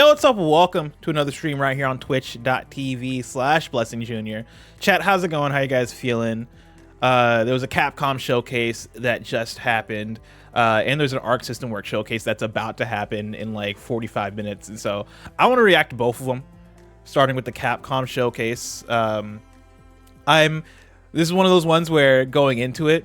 Yo, what's up? Welcome to another stream right here on twitch.tv/blessingjr. Chat, how's it going? How you guys feeling? There was a Capcom showcase that just happened, and there's an Arc System Works showcase that's about to happen in like 45 minutes. And so I want to react to both of them, starting with the Capcom showcase. This is one of those ones where going into it,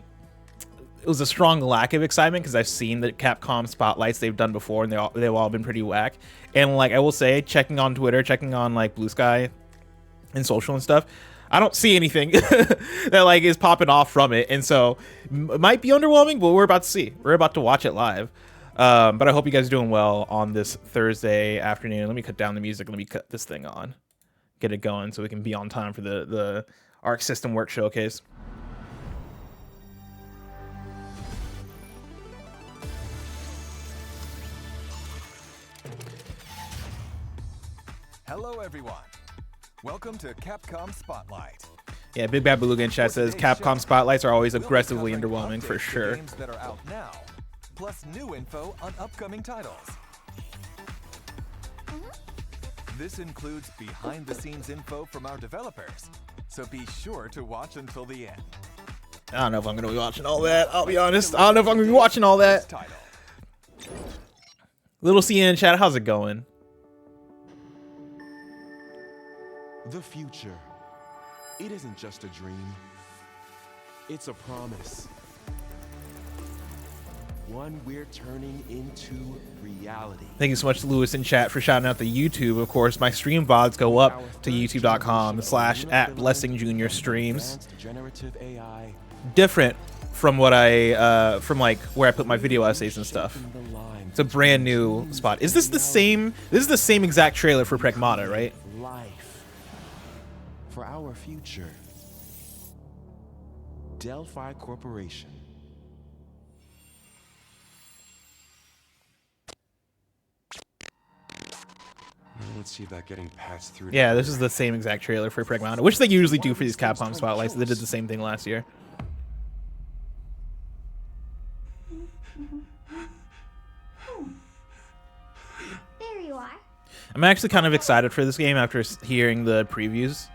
it was a strong lack of excitement because I've seen the Capcom spotlights they've done before, and they've all been pretty whack. And like I will say, checking on Twitter, checking on like Blue Sky and social and stuff, I don't see anything that like is popping off from it. And so it might be underwhelming, but we're about to see. We're about to watch it live. But I hope you guys are doing well on this Thursday afternoon. Let me cut down the music. Let me cut this thing on, get it going so we can be on time for the Arc System Works showcase. Hello everyone. Welcome to Capcom Spotlight. Yeah, Big Bad Beluga in chat says Capcom spotlights are always aggressively underwhelming for sure. Games that are out now, plus new info on upcoming titles. This includes behind-the-scenes info from our developers, so be sure to watch until the end. I don't know if I'm gonna be watching all that. I'll be honest. I don't know if I'm gonna be watching all that. Little C in chat, how's it going? The future, it isn't just a dream, it's a promise. One we're turning into reality. Thank you so much, Lewis in chat, for shouting out the YouTube. Of course, my stream VODs go up to youtube.com/@blessingjr streams. Generative AI. Different from what from like where I put my video essays and stuff. It's a brand new spot. Is this the same? This is the same exact trailer for Pragmata, right? For our future, Delphi Corporation. Let's see about getting patched through. Yeah, this is the same exact trailer for Pragmata, which they usually do for these Capcom spotlights. They did the same thing last year. There you are. I'm actually kind of excited for this game after hearing the previews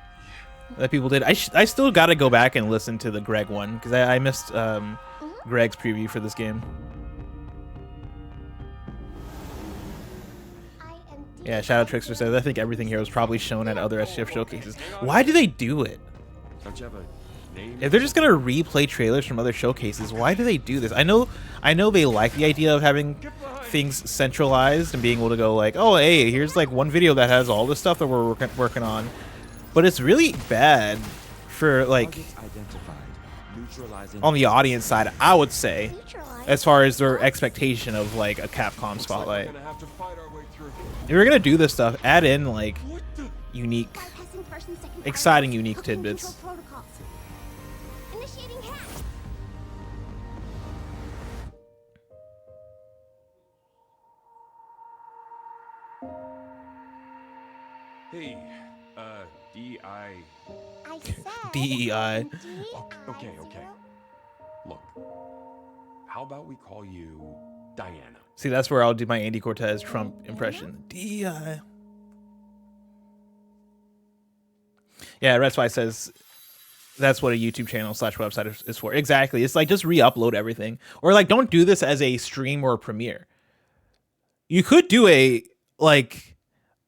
that people did. I still got to go back and listen to the Greg one because I missed Greg's preview for this game. Yeah, Shadow Trickster says, I think everything here was probably shown at other SGF showcases. Why do they do it? If they're just gonna replay trailers from other showcases, why do they do this? I know they like the idea of having things centralized and being able to go like, oh hey, here's like one video that has all the stuff that we're working on. But it's really bad for like on the audience side, I would say, as far as their expectation of like a Capcom spotlight. If you're gonna do this stuff, add in like unique, exciting, unique tidbits. Hey, DEI. DEI. Okay. Look, how about we call you Diana? See, that's where I'll do my Andy Cortez Trump impression. DEI. Yeah, that's why it says that's what a YouTube channel / website is for. Exactly. It's like just re-upload everything. Or like don't do this as a stream or a premiere. You could do a like,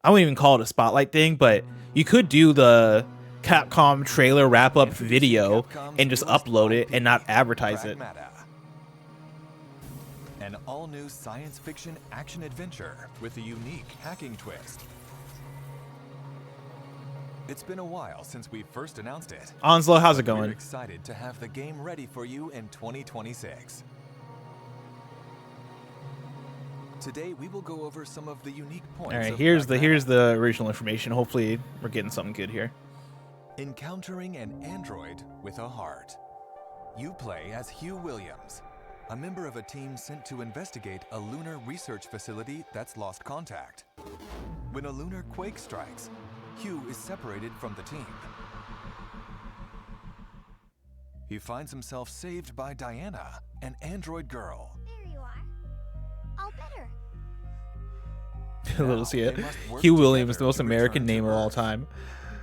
I wouldn't even call it a spotlight thing, but you could do the Capcom trailer wrap-up video and just upload it and not advertise it. An all-new science fiction action-adventure with a unique hacking twist. It's been a while since we first announced it. Onslow, how's it We're going? excited to have the game ready for you in 2026. Today we will go over some of the unique points. All right, of here's Pragmata. the original information. Hopefully we're getting something good here. Encountering an android with a heart. You play as Hugh Williams, a member of a team sent to investigate a lunar research facility that's lost contact. When a lunar quake strikes, Hugh is separated from the team. He finds himself saved by Diana, an android girl. There you are. All better. Little see it. they must work Hugh Williams, the together most to American return to name of all Earth. time.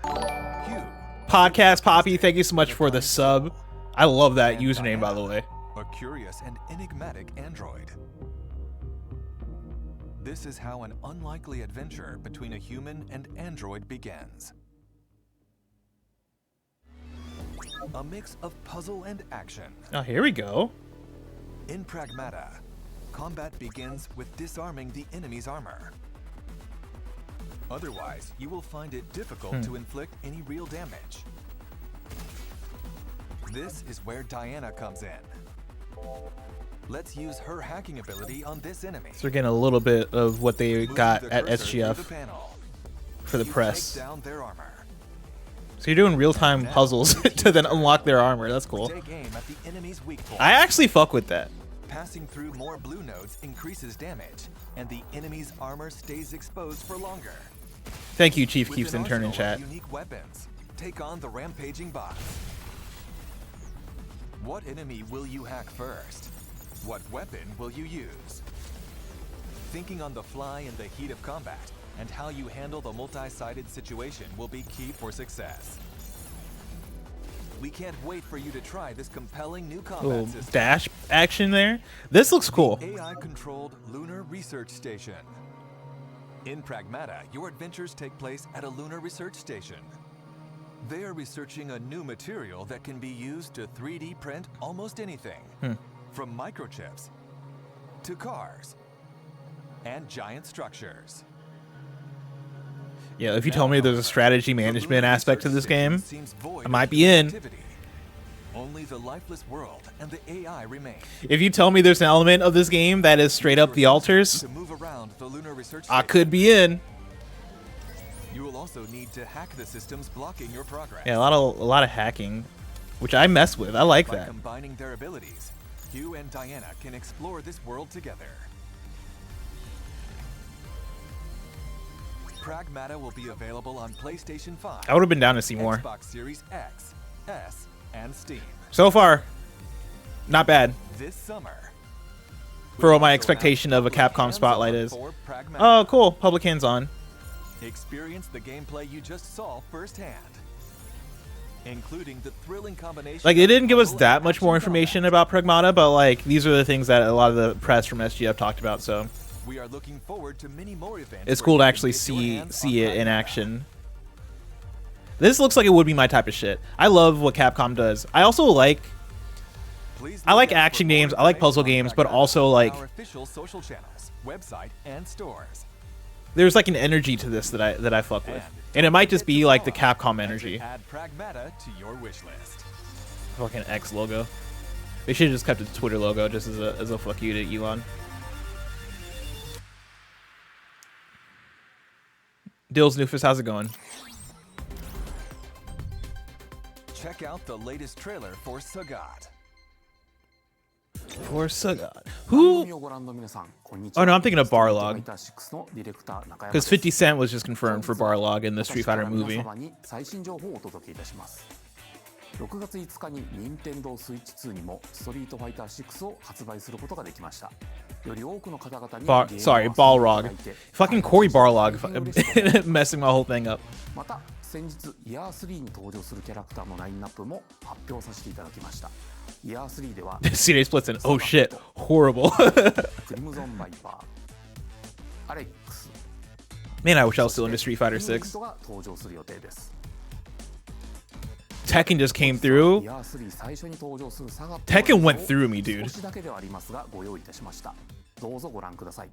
Hugh, Podcast Poppy, thank you so much for the sub. I love that and username, by the Diana, way. a curious and enigmatic android. This is how an unlikely adventure between a human and android begins. A mix of puzzle and action. Oh, here we go. In Pragmata, combat begins with disarming the enemy's armor. Otherwise, you will find it difficult to inflict any real damage. This is where Diana comes in. Let's use her hacking ability on this enemy. So we're getting a little bit of what they Moving got the at cursor through SGF the panel, for the you press. take down their armor. So you're doing real-time puzzles to then unlock their armor. That's cool. Take aim at the enemy's weak point. I actually fuck with that. Passing through more blue nodes increases damage, and the enemy's armor stays exposed for longer. Thank you, Chief With Keeps an in turn in arsenal chat. of unique weapons, take on the rampaging bots. What enemy will you hack first? What weapon will you use? Thinking on the fly in the heat of combat and how you handle the multi-sided situation will be key for success. We can't wait for you to try this compelling new combat Little system. dash action there. This looks cool. AI-controlled lunar research station. In Pragmata, your adventures take place at a lunar research station. They are researching a new material that can be used to 3D print almost anything, from microchips to cars and giant structures. Yeah, if you tell me there's a strategy management aspect to this game, I might be in. Only the lifeless world and the AI remain. If you tell me there's an element of this game that is straight up the altars, To move around the lunar research I station. could be in. You will also need to hack the systems blocking your progress. Yeah, a lot of hacking, which I mess with. I like By that. combining their abilities, Hugh and Diana can explore this world together. Pragmata will be available on PlayStation 5, I would have been down to see more. Xbox Series X, S, and Steam So far, not bad this summer. for what my Also expectation have of a public Capcom spotlight is. hands-on for Pragmata. Oh, cool. Public hands-on. Experience the gameplay you just saw firsthand, including the thrilling combination. Like, they of didn't give us puzzle that and much action more combat. information about Pragmata, but, like, these are the things that a lot of the press from SGF talked about, so We are looking forward to many more events. it's where cool you to can actually get your see hands see on it in Pragmata. action. This looks like it would be my type of shit. I love what Capcom does. I also like Please I look like out for action more games, I like information puzzle on games, but Pragmata also, on like, our official social channels, website, and stores. there's like an energy to this that I fuck with. And it might just be like the Capcom energy. Add Pragmata to your wish list. Fucking X logo. They should have just kept its Twitter logo just as a fuck you to Elon. Dills Nufus, how's it going? Check out the latest trailer for Sagat. For Sagat. Who? Oh no, I'm thinking of Barlog. Because 50 Cent was just confirmed for Barlog in the Street Fighter movie. 6月5日に任天堂スイッチ2にもストリートファイター6を発売することができました。より多くの方々に Sorry, Balrog. Fucking Cory Barlog. Messing my whole thing up. また先日イヤー3に登場するキャラクターのラインナップも発表させていただきました。イヤー3では CJ Splits and oh shit, horrible. クリムゾンバイパー、アレックス、 Man, I wish I was still into Street Fighter 6. が登場する予定です。 Tekken just came through. イヤー3最初に登場するサガット Tekken went through me, dude. 少しだけではありますがご用意いたしました。どうぞご覧ください。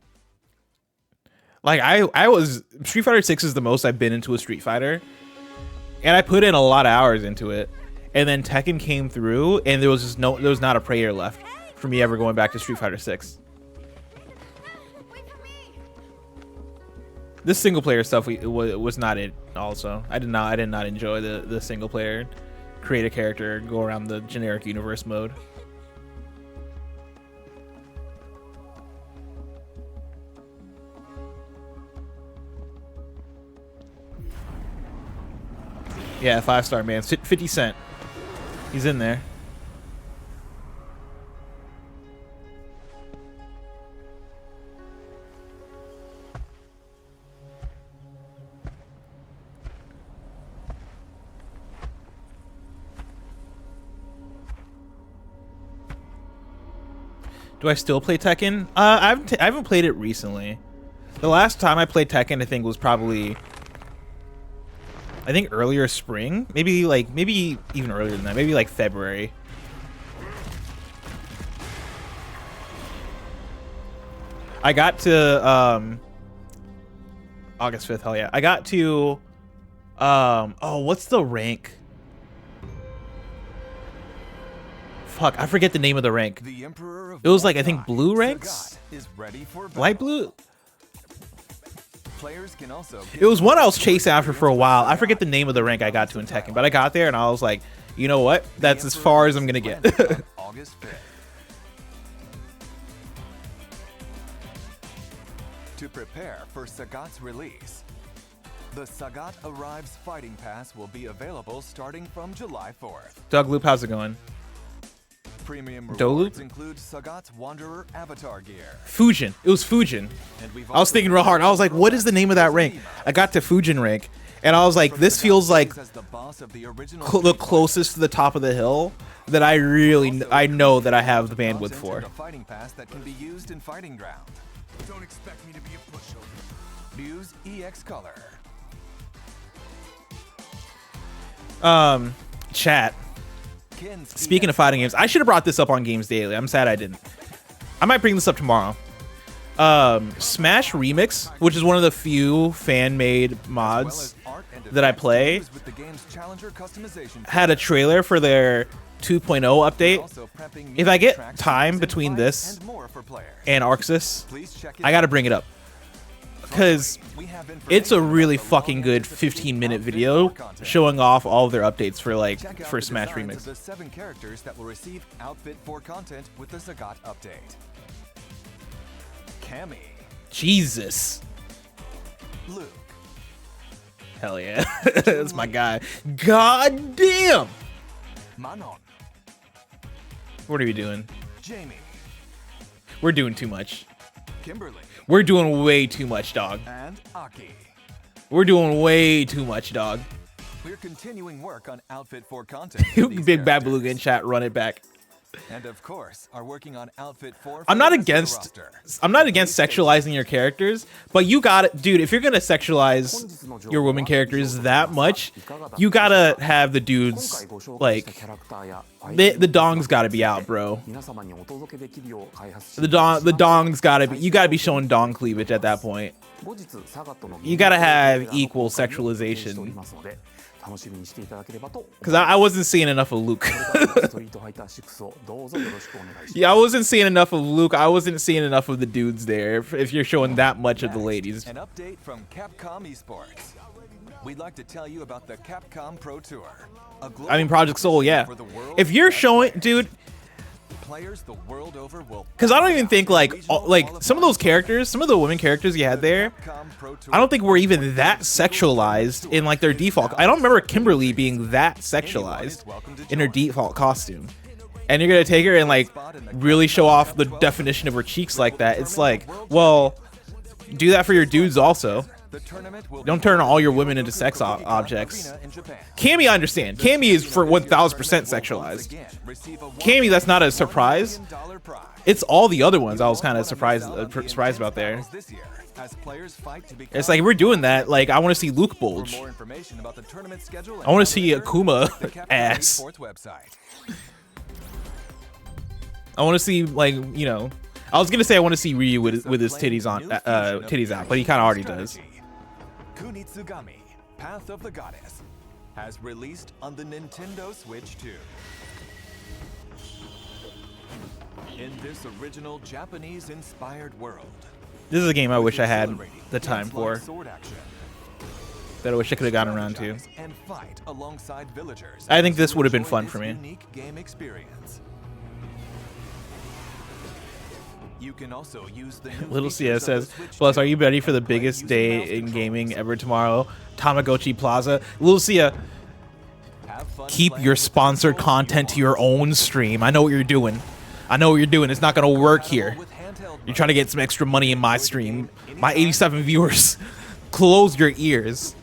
Like I was Street Fighter 6 is the most I've been into a Street Fighter, and I put in a lot of hours into it. And then Tekken came through, and there was not a prayer left for me ever going back to Street Fighter 6. This single player stuff was not it. Also, I did not enjoy the single player, create a character, go around the generic universe mode. Yeah, 5-star man. 50 Cent. He's in there. Do I still play Tekken? I haven't played it recently. The last time I played Tekken, I think, was probably, I think, earlier spring. Maybe even earlier than that. Maybe like February. I got to August 5th. Hell yeah! I got to oh, what's the rank? Fuck, I forget the name of the rank. It was like, I think, blue ranks? Light blue? It was one I was chasing after for a while. I forget the name of the rank I got to in Tekken, but I got there and I was like, you know what? That's as far as I'm gonna get. August 5th. To prepare for Sagat's release, the Sagat Arrives Fighting Pass will be available starting from July 4th. Doug Loop, how's it going? Premium Dolu? rewards include Sagat's Wanderer avatar gear. Fujin. It was Fujin. I was thinking real hard. I was like, what is the name of that rank? I got to Fujin rank, and I was like, this feels like the closest to the top of the hill that I know that I have the bandwidth for. Fighting pass that can be used in fighting ground. Don't expect me to be a pushover. Use EX color. Chat. Speaking of fighting games, I should have brought this up on Games Daily. I'm sad I didn't. I might bring this up tomorrow. Smash Remix, which is one of the few fan-made mods that I play, had a trailer for their 2.0 update. If I get time between this and Arxis, I gotta bring it up, because it's a really fucking good 15-minute video showing off all of their updates for Smash Remix. The 7 characters that will receive Outfit 4 content with the Sagat update. Cammy. Jesus. Luke. Hell yeah. That's my guy. God damn. Manon. What are we doing? Jamie. We're doing too much. Kimberly. We're doing way too much, dog. And Aki. We're doing way too much, dog. We're continuing work on Outfit 4 content. For these Big Bad characters. Beluga in chat, run it back. And of course, are working on Outfit 4. I'm not against sexualizing your characters, but you got it, dude. If you're gonna sexualize your women characters that much, you gotta have the dudes, like, the dongs gotta be out, bro. The dongs gotta be, you gotta be showing dong cleavage at that point. You gotta have equal sexualization. Because I wasn't seeing enough of Luke. Yeah, I wasn't seeing enough of Luke. I wasn't seeing enough of the dudes there, if you're showing that much of the ladies. An update from Capcom Esports. We'd like to tell you about the Capcom Pro Tour. I mean, Project Soul, yeah. If you're showing, dude, players the world over will, because I don't even think like some of those characters, some of the women characters you had there, I don't think were even that sexualized in like their default. I don't remember Kimberly being that sexualized in her default costume. And you're gonna take her and like really show off the definition of her cheeks like that. It's like, well, do that for your dudes also. Don't turn all your women into sex objects. Cammy, I understand. Cammy is for 1000% sexualized. Cammy, that's not a surprise. It's all the other ones I was kind of surprised about there. It's like, we're doing that. Like, I want to see Luke bulge. I want to see Akuma ass. I want to see, like, you know, I was gonna say I want to see Ryu with his titties on, titties out, but he kind of already does. Kunitsugami, Path of the Goddess, has released on the Nintendo Switch 2. In this original Japanese-inspired world, This is a game I wish I had the time for, that I wish I could have gotten around to. and fight alongside villagers. I think this would have been Enjoy fun this for me. Unique game experience. You can also use the new Little Cia features of says, the Switch plus, 2 are you ready for the and play biggest using day mouse in controls. gaming ever tomorrow? Tamagotchi Plaza. Little Cia, Have fun keep playing your with the sponsored controls content to you your want. own stream. I know what you're doing. I know what you're doing. It's not going to work here. With handheld You're trying to get some extra money in my stream. My 87 viewers. Close your ears.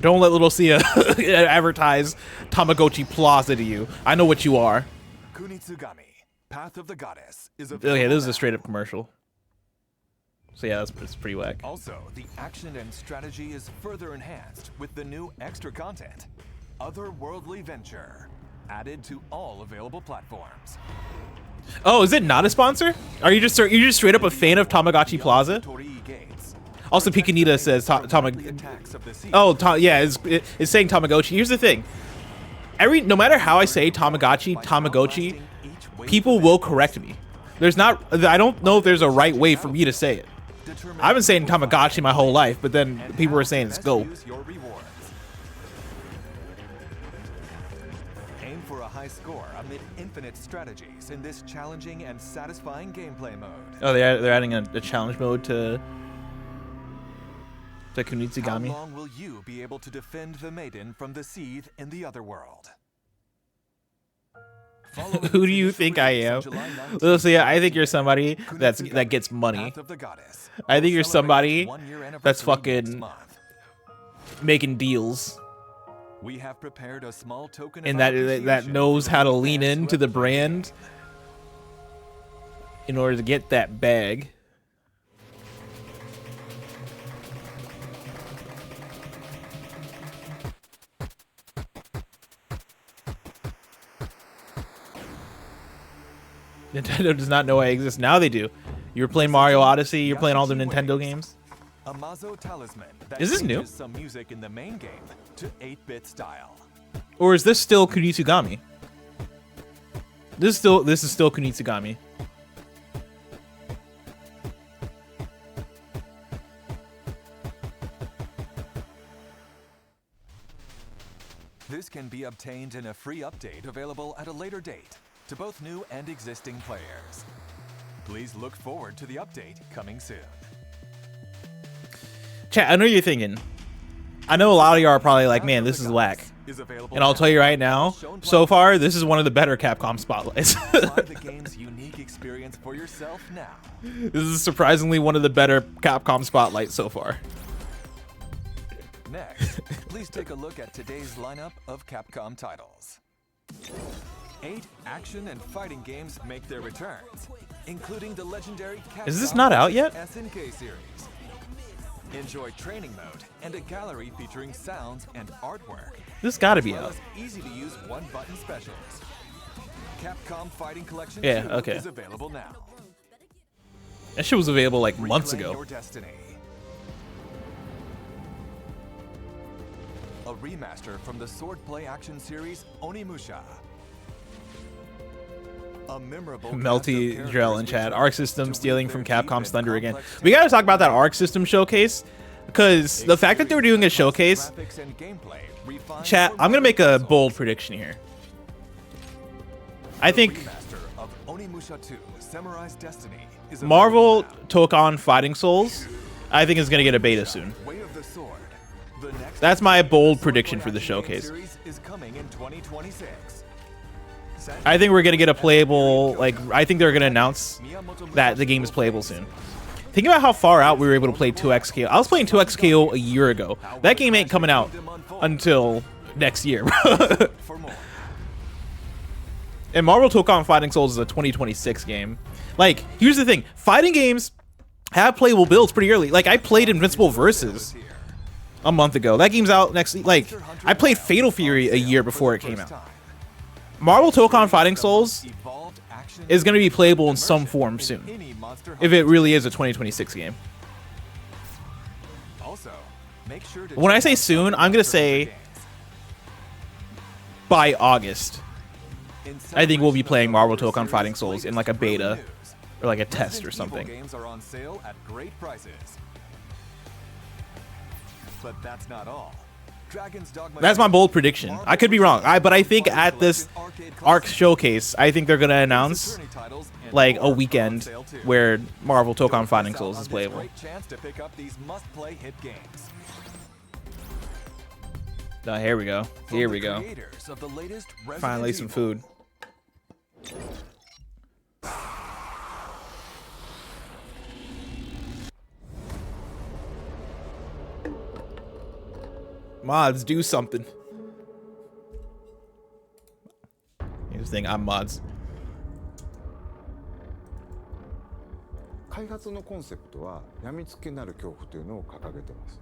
Don't let Little Cia advertise Tamagotchi Plaza to you. I know what you are. Kunitsugami, Path of the Goddess is Okay, this is available a straight up commercial. So yeah, it's pretty whack. Also, the action and strategy is further enhanced with the new extra content, Otherworldly Venture, added to all available platforms. Oh, is it not a sponsor? Are you just straight up a fan of Tamagotchi Plaza? Torii Gates. Also, Picanita says yeah, it's saying Tamagotchi. Here's the thing. No matter how I say Tamagotchi, people will correct me. I don't know if there's a right way for me to say it. I've been saying Tamagotchi my whole life, but then people were saying it's Go. Aim for a high score amid infinite strategies in this challenging and satisfying gameplay mode. Oh, they're adding a challenge mode to How Kunitsugami. long will you be able to defend the maiden from the seethe in the other world? Who do you think I am? So yeah, I think you're somebody that gets money. I think you're somebody that's fucking making deals. We have prepared a small token And of that knows how to lean into the brand in order to get that bag. Nintendo does not know I exist. Now they do. You were playing Mario Odyssey. You're playing all the Nintendo games. A Mazo talisman that Is this new? changes some music in the main game to 8-bit style. Or is this still Kunitsugami? This is still Kunitsugami. This can be obtained in a free update available at a later date to both new and existing players. Please look forward to the update coming soon. Chat, I know you're thinking. I know a lot of you are probably like, man, this is whack. And I'll tell you right now, so far, this is one of the better Capcom spotlights. Try the game's unique experience for yourself now. This is surprisingly one of the better Capcom spotlights so far. Next, please take a look at today's lineup of Capcom titles. 8 action and fighting games make their returns, including the legendary Capcom Is this not out yet? SNK series. Enjoy training mode and a gallery featuring sounds and artwork. This gotta be as well out. as easy-to-use one-button specials. Capcom Fighting Collection 2 okay. is available now. That shit was available like months Reclaim ago. Your destiny. A remaster from the swordplay action series Onimusha. A memorable Melty cast of Drell in characters chat. return Arc System to stealing weave from their deep Capcom's and thunder again. complex We gotta talk about that Arc System showcase, because the fact that they were doing a showcase. graphics and gameplay refined Chat, for I'm gonna make a modern bold consoles. prediction here. I think Remaster of Onimusha 2 Samurai's Destiny is Marvel available now. took on Fighting Souls. I think is gonna get a beta soon. Way of the Sword. The next That's my bold swordplay prediction for the action game showcase. series is coming in 2026. I think we're gonna get a playable. I think they're gonna announce that the game is playable soon. Think about how far out we were able to play 2XKO. I was playing 2XKO a year ago. That game ain't coming out until next year. For more. And Marvel took on Fighting Souls is a 2026 game. Like, here's the thing. Fighting games have playable builds pretty early. Like, I played Invincible Versus a month ago. That game's out next... Like, I played Fatal Fury a year before it came out. Marvel took on Fighting Souls is going to be playable in some form soon. If it really is a 2026 game. Also, make sure to When I check say out soon, other I'm going to Monster say Hunter by August. games. I think we'll be playing Marvel Hunter Took on series Fighting Souls in like a latest beta news. or like a test or Resident Evil something. games are on sale at great prices. But that's not all. Dragon's Dogma That's my bold prediction. I could be wrong. But I think at this Arc showcase, I think they're going to announce like a weekend where Marvel Took on Fighting Souls is playable. Great chance to pick up these must-play hit games. Here we go. Here From we the go. creators of the latest Resident Finally some Evil. food. Mods, do something. Here's the thing, I'm mods. 開発のコンセプトは病みつきになる恐怖というのを掲げてます。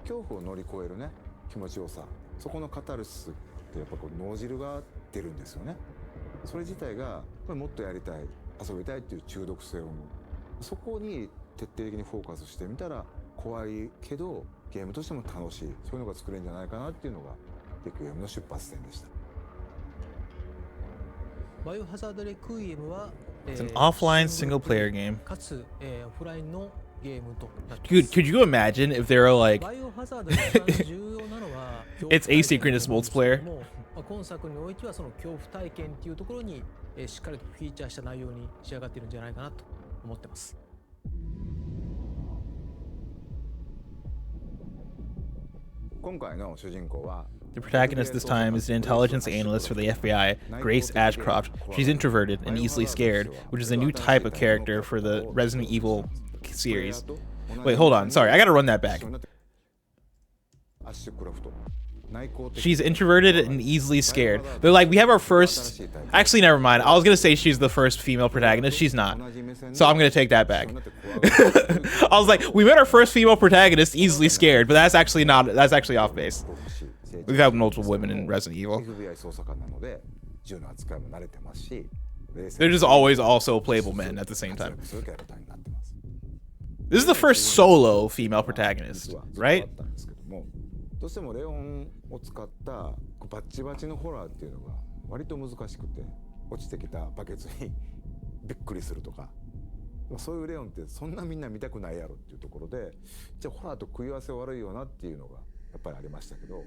恐怖を乗り越えるね気持ちよさ、そこのカタルシスってやっぱこう脳汁が出るんですよね。それ自体がもっとやりたい遊びたいっていう中毒性を生む。そこに徹底的にフォーカスしてみたら怖いけどゲームとしても楽しい、そういうのが作れるんじゃないかなっていうのがレクイエムの出発点でした。バイオハザードレクイエムは It's an offline single player game. かつ、オフラインのゲームとなっています。 Dude, could you imagine if they were like バイオハザードで一番重要なのは It's asynchronous multiplayer. 今作においてはその恐怖体験っていうところに、しっかりとフィーチャーした内容に仕上がっているんじゃないかなと思ってます。今回の主人公は The protagonist this time is an intelligence analyst for the FBI, Grace Ashcroft. She's introverted and easily scared, which is a new type of character for the Resident Evil series. Wait, hold on. Sorry, I gotta run that back. She's introverted and easily scared. They're like, we have our first... Actually, never mind. I was gonna say she's the first female protagonist. She's not. So I'm gonna take that back. I was like, we met our first female protagonist, easily scared, but that's actually not... That's actually off base. We've had multiple women in Resident Evil. They're just always also playable men at the same time. This is the first solo female protagonist, right? どうしてもレオンを使ったバッチバチのホラーっていうのが割と難しくて、落ちてきたバケツにびっくりするとか、そういうレオンってそんなみんな見たくないやろっていうところで、じゃあホラーと食い合わせ悪いよなっていうのがやっぱりありましたけど。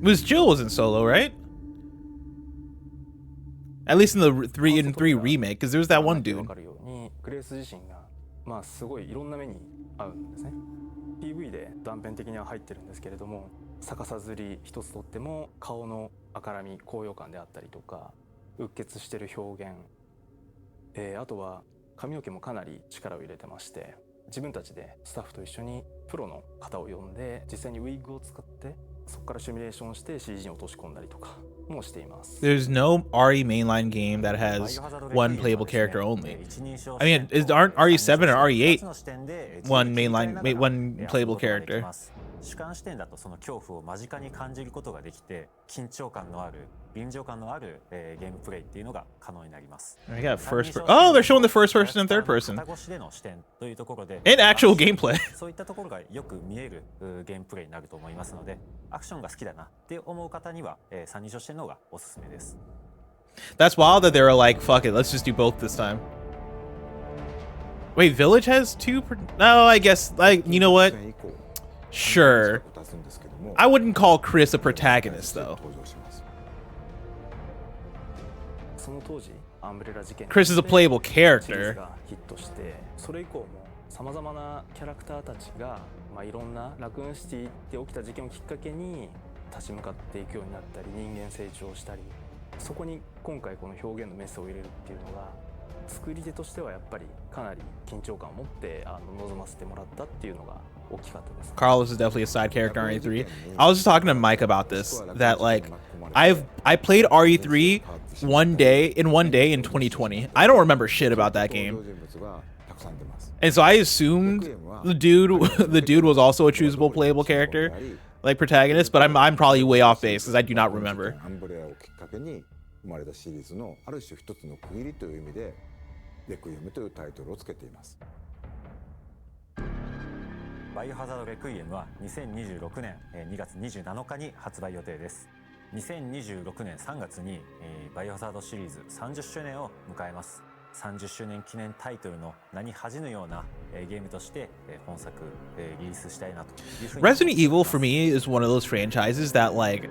Was Jill wasn't solo, right? At least in the 3 remake, because there was that one dude. グレース自身がまあすごいいろんな目に遭うんですね。PV で断片的には入ってるんですけれども、逆さずり一つとっても顔の赤らみ、高揚感であったりとか、うっ血してる表現、あとは髪の毛もかなり力を入れてまして、自分たちでスタッフと一緒にプロの方を呼んで実際にウィッグを使ってそこからシミュレーションして CG に落とし込んだりとかもしています。There's no RE mainline game that has one playable character only. I mean, aren't RE7 or RE8 one playable character? 主観視点だとその恐怖を間近に感じることができて、緊張感のある臨場感のあるゲームプレイっていうのが可能になります。I got first Oh, they're showing the first person and third person. 片越しでの視点というところで And actual gameplay. そういったところがよく見えるゲームプレイになると思いますので、アクションが好きだなって思う方には三人称視点の方がおすすめです。That's wild that they were like, fuck it, let's just do both this time. Wait, Village has two? No, I guess, like, you know what? Sure. I wouldn't call Chris a protagonist, though. Chris is a playable character. それ以降も様々なキャラクターたちが、いろんなラクーンシティで起きた事件をきっかけに立ち向かっていくようになったり、人間成長したり、そこに今回この表現のメスを入れるっていうのが作り手としてはやっぱりかなり緊張感を持って臨ませてもらったっていうのが大きかったです。Carlos is definitely a side character on RE3. I was just talking to Mike about this, that like I played RE3 one day in 2020. I don't remember shit about that game. And so I assumed the dude was also a choosable playable character, like protagonist, but I'm probably way off base because I do not remember. 生まれたシリーズのある種一つの区切りという意味でレクイエムというタイトルをつけています。バイオハザードレクイエムは2026年2月27日に発売予定です。2026年3月にバイオハザードシリーズ30周年を迎えます。30周年記念タイトルの名に恥じぬようなゲームとして本作リリースしたいなというふうに。Resident Evil for me is one of those franchises that like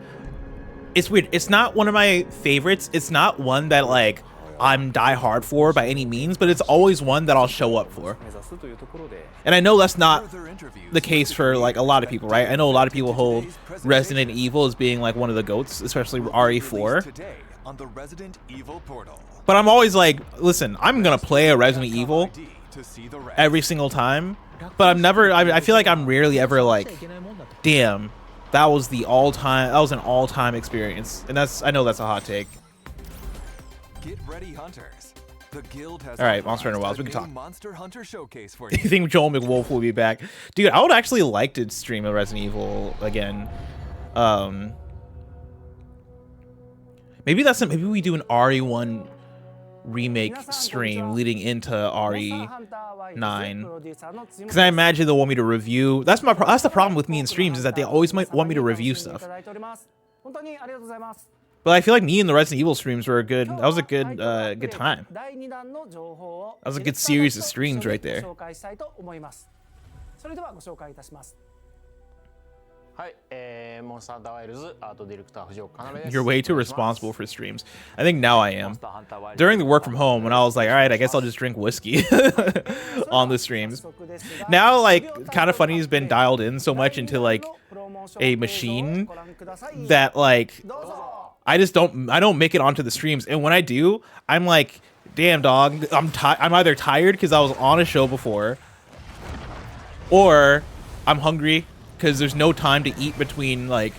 it's weird. It's not one of my favorites. It's not one that like I'm die hard for by any means, but it's always one that I'll show up for. And I know that's not the case for like a lot of people, right? I know a lot of people hold Resident Evil as being like one of the GOATs, especially RE4. But I'm always like, listen, I'm gonna play a Resident Evil every single time, but I'm never, I feel like I'm rarely ever like, damn, that was an all-time experience. And I know that's a hot take. Get ready, hunters. The guild has All right, Monster Hunter organized Wilds, we a can new talk. Monster Hunter showcase for You you. think Joel McWolf will be back? Dude, I would actually like to stream a Resident Evil again. Maybe maybe we do an RE1 remake stream leading into RE9. Because I imagine they'll want me to review. That's the problem with me in streams, is that they always might want me to review stuff. But I feel like me and the Resident Evil streams were that was a good time. That was a good series of streams right there. You're way too responsible for streams. I think now I am. During the work from home, when I was like, all right, I guess I'll just drink whiskey on the streams. Now, like, Kind of Funny has been dialed in so much into like a machine that like I don't make it onto the streams, and when I do, I'm like, damn dog, I'm either tired because I was on a show before, or I'm hungry because there's no time to eat between like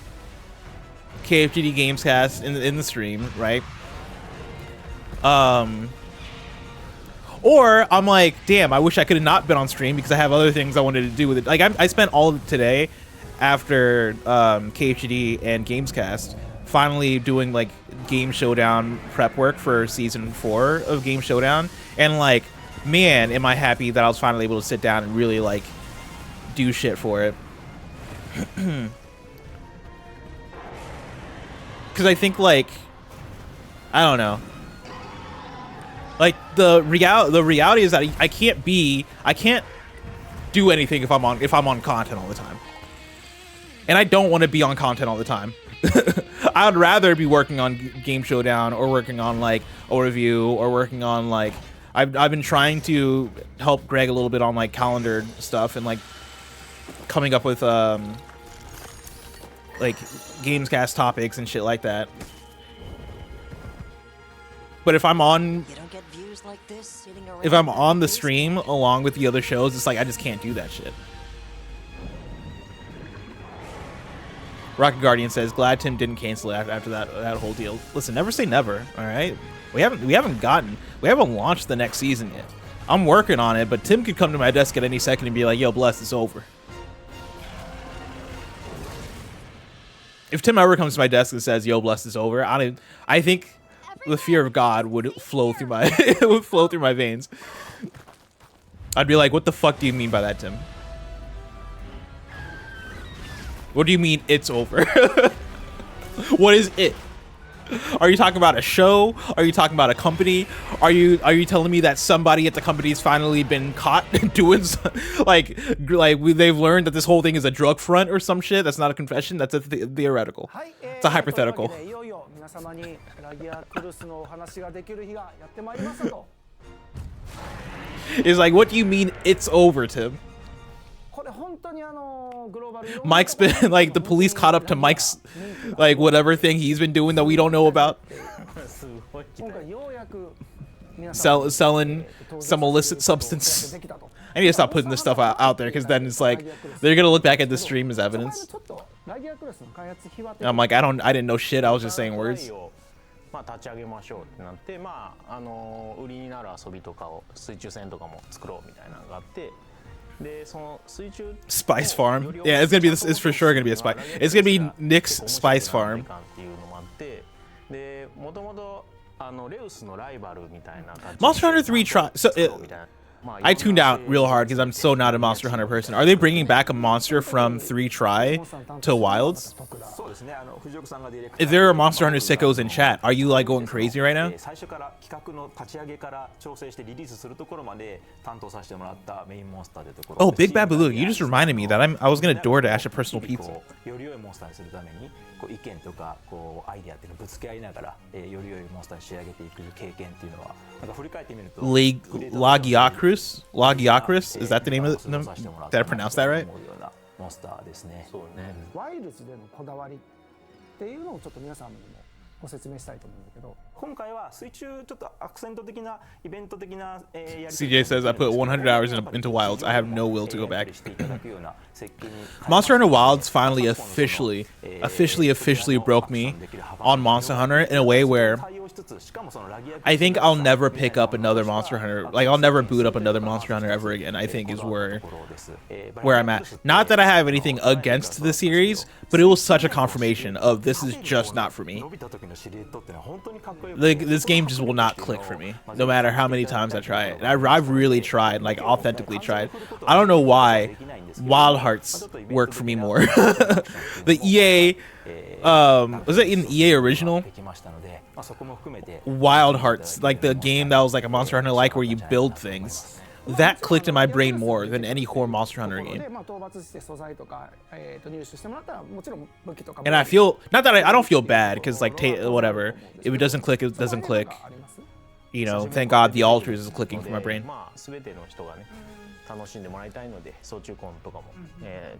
KFGD Gamescast in the stream, right? Or I'm like, damn, I wish I could have not been on stream because I have other things I wanted to do with it. Like I spent all of today after KFGD and Gamescast finally doing like Game Showdown prep work for season 4 of Game Showdown, and like, man, am I happy that I was finally able to sit down and really like do shit for it. Because I think like, I don't know, like the reality is that I can't do anything if I'm on content all the time, and I don't want to be on content all the time. I would rather be working on Game Showdown, or working on like a review, or working on like I've been trying to help Greg a little bit on like calendar stuff and like coming up with like Gamescast topics and shit like that. But if I'm on the stream along with the other shows, it's like I just can't do that shit. Rocket Guardian says, glad Tim didn't cancel it after that whole deal. Listen, never say never, all right? We haven't launched the next season yet. I'm working on it, but Tim could come to my desk at any second and be like, yo, Bless, it's over. If Tim ever comes to my desk and says, yo, Bless, it's over, I think the fear of God would flow through my veins. I'd be like, what the fuck do you mean by that, Tim? What do you mean it's over? What is it? Are you talking about a show? Are you talking about a company? Are you telling me that somebody at the company's finally been caught doing they've learned that this whole thing is a drug front or some shit? That's not a confession. That's a theoretical. It's a hypothetical. It's like, what do you mean it's over, Tim? Mike's been like, the police caught up to Mike's like whatever thing he's been doing that we don't know about. Selling some illicit substance. I need to stop putting this stuff out there, because then it's like they're gonna look back at the stream as evidence. And I'm like, I didn't know shit. I was just saying words. Spice Farm. Yeah, it's gonna be this. It's for sure gonna be a spice. It's gonna be Nick's Spice Farm. Monster Hunter 3 try. So I tuned out real hard because I'm so not a Monster Hunter person. Are they bringing back a monster from 3 try to Wilds? If there are Monster Hunter sickos in chat, are you like going crazy right now? Oh, Big Bad Baloo, you just reminded me that I was gonna DoorDash a personal pizza. Lagiacrus? Is that the name of them? Did I pronounce that right? ご説明したいと思うんだけど、今回は水中ちょっとアクセント的なイベント的なCJ says I put 100 hours into Wilds. I have no will to go back. Monster Hunter Wilds finally officially broke me on Monster Hunter in a way where I think I'll never pick up another Monster Hunter. Like, I'll never boot up another Monster Hunter ever again, I think is where I'm at. Not that I have anything against the series, but it was such a confirmation of this is just not for me. Like, this game just will not click for me, no matter how many times I try it. And I've really tried, like, authentically tried. I don't know why Wild Hearts worked for me more. The EA, was it an EA original? Wild Hearts, like the game that was like a Monster Hunter like where you build things. That clicked in my brain more than any core Monster Hunter game. And I feel, not that I don't feel bad, because like, whatever. If it doesn't click, it doesn't click. You know, thank God the alters is clicking for my brain. 楽しんでもらいたいので、総中コンとかも、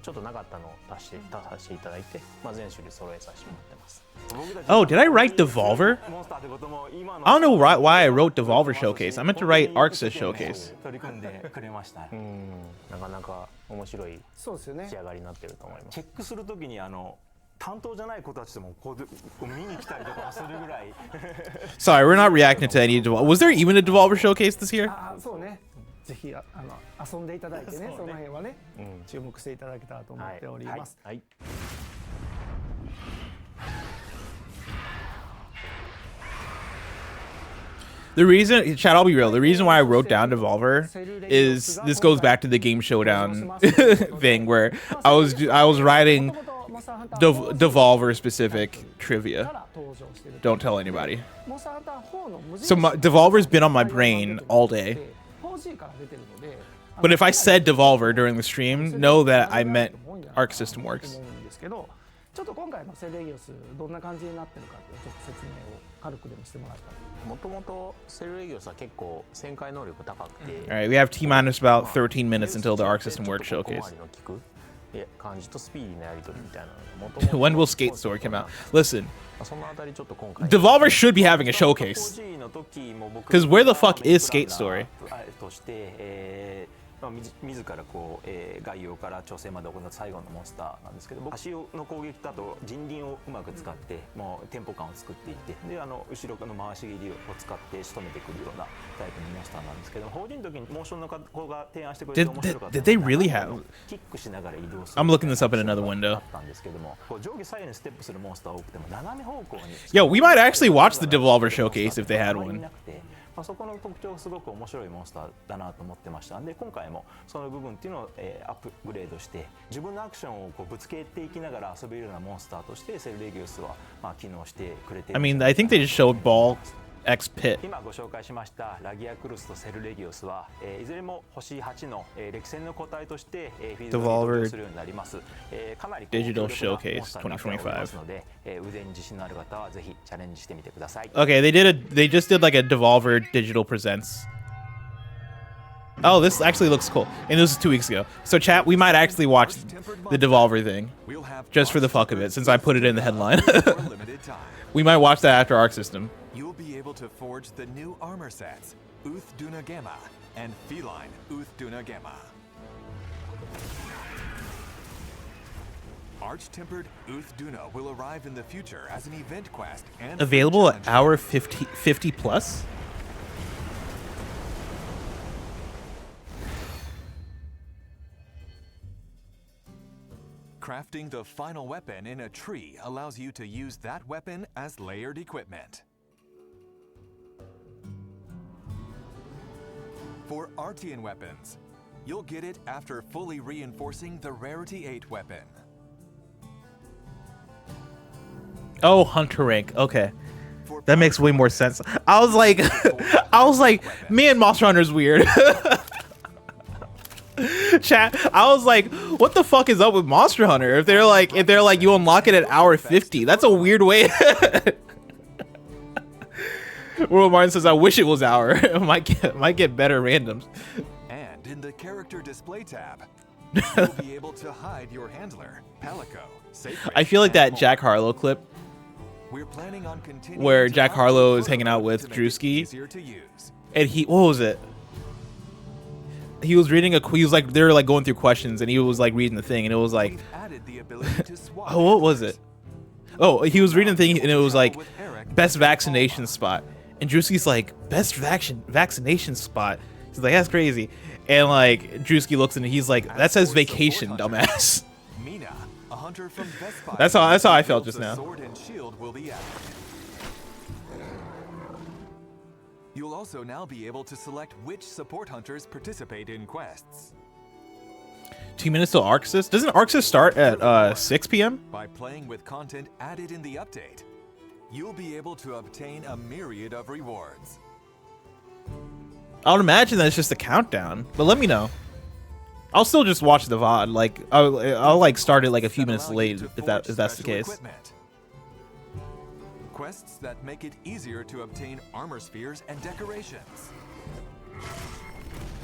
ちょっとなかったのを足させていただいて、全種類揃えさせてもらってます。Oh, did I write Devolver? I don't know why I wrote Devolver Showcase. I meant to write Arxis Showcase. 取り組んでくれました。なかなか面白い仕上がりになってると思います。チェックするときに担当じゃない子たちでもこう見に来たりとかするぐらい。Sorry, we're not reacting to any Devolver. Was there even a Devolver Showcase this year? そうね。ぜひ遊んでいただいてね、その辺はね、注目していただけたらと思っております。The reason, Chad, I'll be real. The reason why I wrote down Devolver is this goes back to the Game Showdown thing where I was writing Devolver specific trivia. Don't tell anybody. So Devolver's been on my brain all day. But if I said Devolver during the stream, know that I meant Arc System Works. ちょっと今回のセルレギオスどんな感じになってるかっていうちょっと説明を軽くでもしてもらったら。もともとセルレギオスは結構旋回能力高くて。All right, we have T minus about 13 minutes until the Arc System Works showcase. 感じとスピーディーなやり取りみたいなの。 When will Skate Story come out? Listen, Devolver should be having a showcase. Because where the fuck is Skate Story? 自らこう、概要から調整まで行った最後のモンスターなんですけど、足の攻撃だと人輪をうまく使ってもうテンポ感を作っていて、で後ろの回し切りを使って仕留めてくるようなタイプのモンスターなんですけど、法人の時にモーションの子が提案してくれて面白かった。 Did they really have? キックしながら移動する。 I'm looking this up in another window. なんですけども、こう上下左右にステップするモンスター多くても斜め方向に。Yo, we might actually watch the Devolver showcase if they had one. そこの特徴がすごく面白いモンスターだなと思ってましたんで、今回もその部分っていうのを、アップグレードして自分のアクションをこうぶつけていきながら遊べるようなモンスターとしてセルレギウスは機能してくれている。 I mean, I think they just showed Ball X Pit. 今ご紹介しましたラギアクルスとセルレギウスは、いずれも星8の、歴戦の個体として、フィールドに登場するようになります。かなり Digital Showcase 2025. ので、腕に自信のある方はぜひチャレンジしてみてください。 Okay, they just did like a Devolver Digital Presents. Oh, this actually looks cool. And this was 2 weeks ago. So chat, we might actually watch the Devolver thing. Just for the fuck of it, since I put it in the headline. We might watch that after Arc System. You'll be able to forge the new armor sets, Uth Duna Gamma and Feline Uth Duna Gamma. Arch-tempered Uth Duna will arrive in the future as an event quest and Available at hour 50 plus? Crafting the final weapon in a tree allows you to use that weapon as layered equipment. For Artian weapons, you'll get it after fully reinforcing the Rarity 8 weapon. Oh, Hunter rank. Okay. That makes way more sense. I was like, man, Monster Hunter's weird. Chat, I was like, what the fuck is up with Monster Hunter? If they're like you unlock it at hour 50, that's a weird way. World Martin says, I wish it was hour. It might get better randoms. And in the character display tab, you'll be able to hide your handler, Palico. I feel like that Jack Harlow clip where Jack Harlow is hanging out with Drewski, and what was it? He was reading he was like, they were like going through questions, and he was like reading the thing, and it was like, oh, what was it? Oh, he was reading the thing, and it was like, best vaccination spot. And Drewski's like, best vaccination spot. He's like, that's crazy. And like Drewski looks and he's like, that says vacation, dumbass. Mina, a hunter from Best Buy. That's how I felt just now. Sword and shield will be added. You'll also now be able to select which support hunters participate in quests. 2 minutes till Arxis. Doesn't Arxis start at 6 p.m.? By playing with content added in the update, you'll be able to obtain a myriad of rewards. I would imagine that it's just a countdown, but let me know. I'll still just watch the VOD. Like I'll like start it like a few minutes late if that's the case. Equipment. Quests that make it easier to obtain armor spheres and decorations.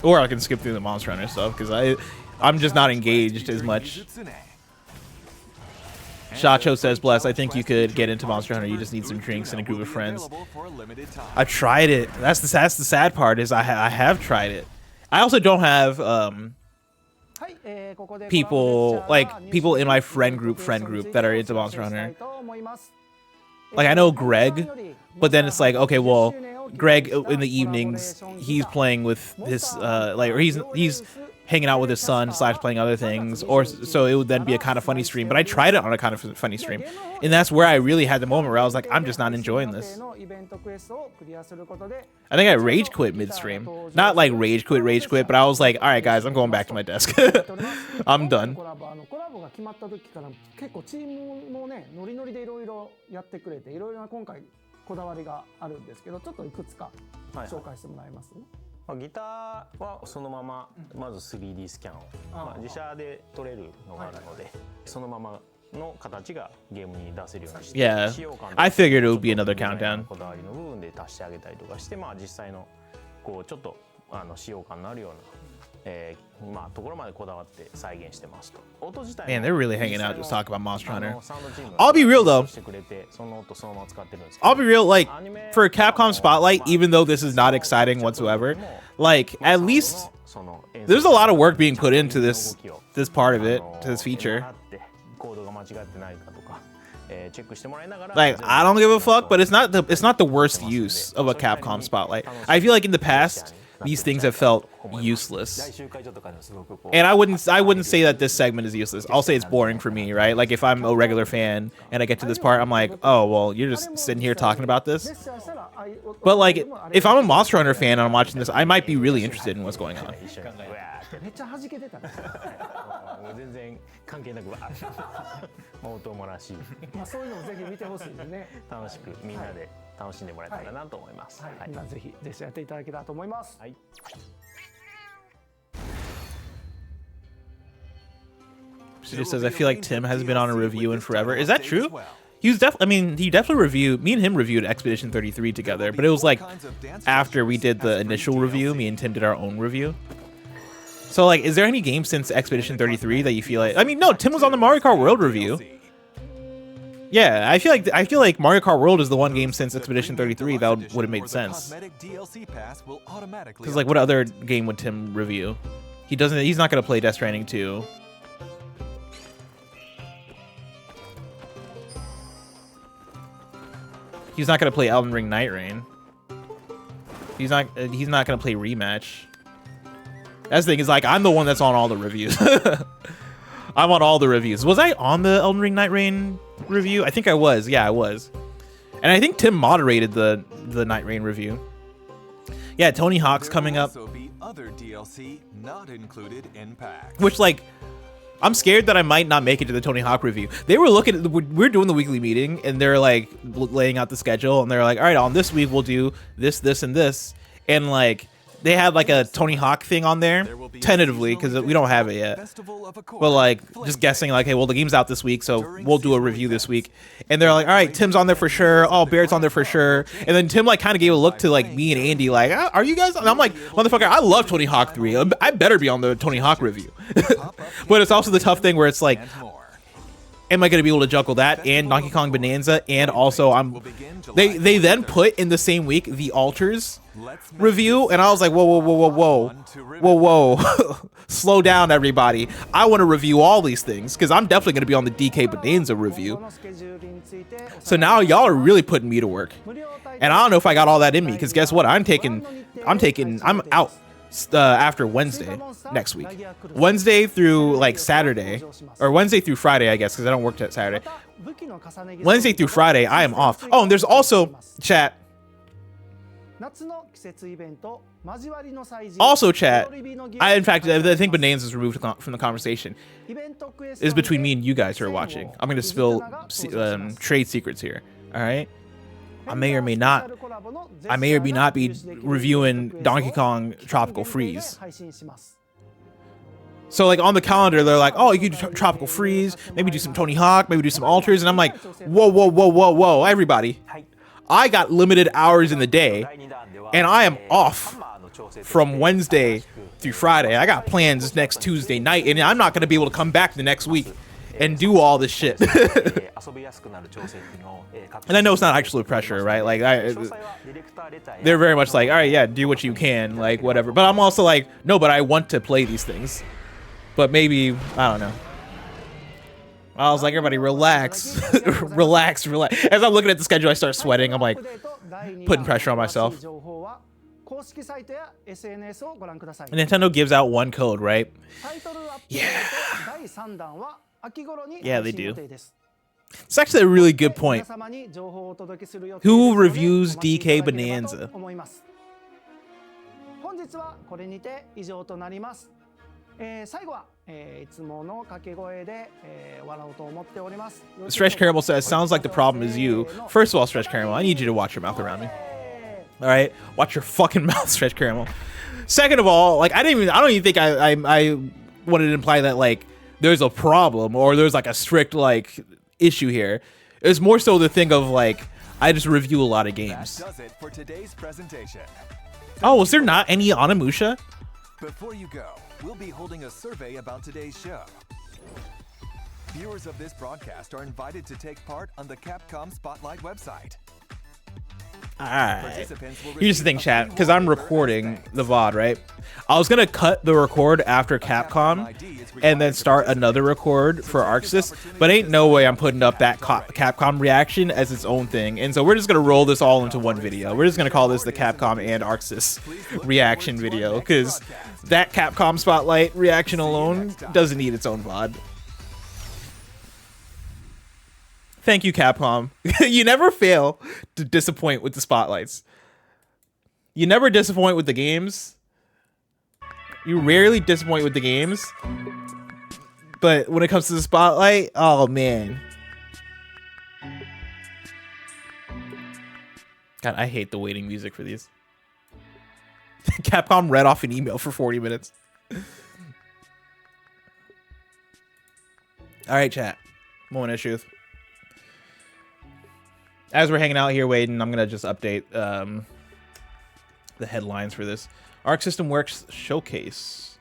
Or I can skip through the Monster Hunter stuff because I'm just not engaged as much. Shacho says, bless, I think you could get into Monster Hunter. You just need some drinks and a group of friends. I've tried it. That's the sad part is I have tried it. I also don't have people in my friend group that are into Monster Hunter. Like I know Greg, but then it's like, okay, well, Greg in the evenings he's playing with his or he's hanging out with his son / playing other things, or so it would then be a kind of funny stream. But I tried it on a kind of funny stream, and that's where I really had the moment where I was like, I'm just not enjoying this. I think I rage quit midstream, not like rage quit, but I was like, all right guys, I'm going back to my desk. I'm done. 決まった時から結構チームもねノリノリでいろいろやってくれていろいろな今回こだわりがあるんですけどちょっといくつか紹介してもらいますね。ギターはそのまままず 3D スキャンを、自社で撮れるのがあるので、そのままの形がゲームに出せるようにして、Yeah, I figured it would be another countdown. こだわりの部分で足してあげたりとかして、実際のこうちょっと使用感のあるような。ところまでこだわって再現してますと。音自体 Man, they're really hanging out just talk about Monster Hunter. I'll be real though. I'll be real, like for Capcom Spotlight, even though this is not exciting whatsoever, like at least there's a lot of work being put into this part of it, to this feature. Like I don't give a fuck, but it's not the worst use of a Capcom Spotlight. I feel like in the past these things have felt useless, and I wouldn't say that this segment is useless. I'll say it's boring for me, right? Like if I'm a regular fan and I get to this part, I'm like, oh well, you're just sitting here talking about this. But like if I'm a Monster Hunter fan and I'm watching this, I might be really interested in what's going on. めっちゃ弾けてたね。全然関係なく音もらしい。そういうのをぜひ見てほしいですね。楽しくみんなで楽しんでもらえたらなと思います。みんなぜひ実際やっていただけたらと思います。はい。She just says, I feel like Tim hasn't been on a review in forever. Is that true? He definitely reviewed, me and him reviewed Expedition 33 together, but it was like after we did the initial review, me and Tim did our own review. So like, is there any game since Expedition 33 that you feel like, I mean, no, Tim was on the Mario Kart World review. Yeah, I feel like Mario Kart World is the one game since Expedition 33 that would have made sense. Because like, what other game would Tim review? He's not gonna play Death Stranding 2. He's not gonna play Elden Ring Night Rain. He's not gonna play Rematch. That's the thing, is like I'm the one that's on all the reviews. I'm on all the reviews. Was I on the Elden Ring Night Rain review? I think I was. Yeah, I was. And I think Tim moderated the Night Rain review. Yeah, Tony Hawk's coming up. Other DLC not included in pack. Which like, I'm scared that I might not make it to the Tony Hawk review. They were looking at we're doing the weekly meeting and they're like laying out the schedule and they're like, all right, on this week we'll do this, this, and this, and like. They had like a Tony Hawk thing on there, tentatively, because we don't have it yet. But like, just guessing like, hey, well, the game's out this week, so we'll do a review this week. And they're like, all right, Tim's on there for sure. Oh, Barrett's on there for sure. And then Tim like kind of gave a look to like me and Andy, like, are you guys? And I'm like, motherfucker, I love Tony Hawk 3. I better be on the Tony Hawk review. But it's also the tough thing where it's like, am I going to be able to juggle that and Donkey Kong Bonanza? And also they then put in the same week the Alters review, and I was like, whoa, slow down, everybody. I want to review all these things because I'm definitely going to be on the DK Bonanza review. So now y'all are really putting me to work, and I don't know if I got all that in me because guess what? I'm out after Wednesday next week, Wednesday through like Saturday, or Wednesday through Friday, I guess, because I don't work that Saturday. Wednesday through Friday, I am off. Oh, and there's also chat. Also, chat. In fact, I think Bonanza is removed from the conversation. Is between me and you guys who are watching. I'm going to spill trade secrets here. All right. I may or may not be reviewing Donkey Kong Tropical Freeze. So like on the calendar, they're like, oh, you can do Tropical Freeze, maybe do some Tony Hawk, maybe do some Alters, and I'm like, whoa, everybody. I got limited hours in the day, and I am off from Wednesday through Friday. I got plans next Tuesday night, and I'm not going to be able to come back the next week and do all this shit. And I know it's not actually pressure, right? Like, they're very much like, all right, yeah, do what you can, like, whatever. But I'm also like, no, but I want to play these things. But maybe, I don't know. I was like, everybody relax. relax. As I'm looking at the schedule, I start sweating. I'm like, putting pressure on myself. Nintendo gives out one code, right? Yeah. Yeah, they do. It's actually a really good point. Who reviews DK Bonanza? Stretch Caramel says, sounds like the problem is you. First of all, Stretch Caramel, I need you to watch your mouth around me. All right, watch your fucking mouth, Stretch Caramel. Second of all, like I don't even think I wanted to imply that like there's a problem or there's like a strict like issue here. It's more so the thing of like I just review a lot of games. That does it for today's presentation. Oh, was there not any Onimusha? Before you go, we'll be holding a survey about today's show. Viewers of this broadcast are invited to take part on the Capcom Spotlight website. Alright. Here's the thing, chat, because I'm recording the VOD, right? I was gonna cut the record after Capcom and then start another record for Arxis, but ain't no way I'm putting up that Capcom reaction as its own thing. And so we're just gonna roll this all into one video. We're just gonna call this the Capcom and Arxis reaction video, because that Capcom Spotlight reaction alone doesn't need its own VOD. Thank you, Capcom. You never fail to disappoint with the spotlights. You never disappoint with the games. You rarely disappoint with the games. But when it comes to the spotlight, oh man. God, I hate the waiting music for these. Capcom read off an email for 40 minutes. Alright, chat. Moment of truth. As we're hanging out here waiting, I'm going to just update the headlines for this. Arc System Works Showcase.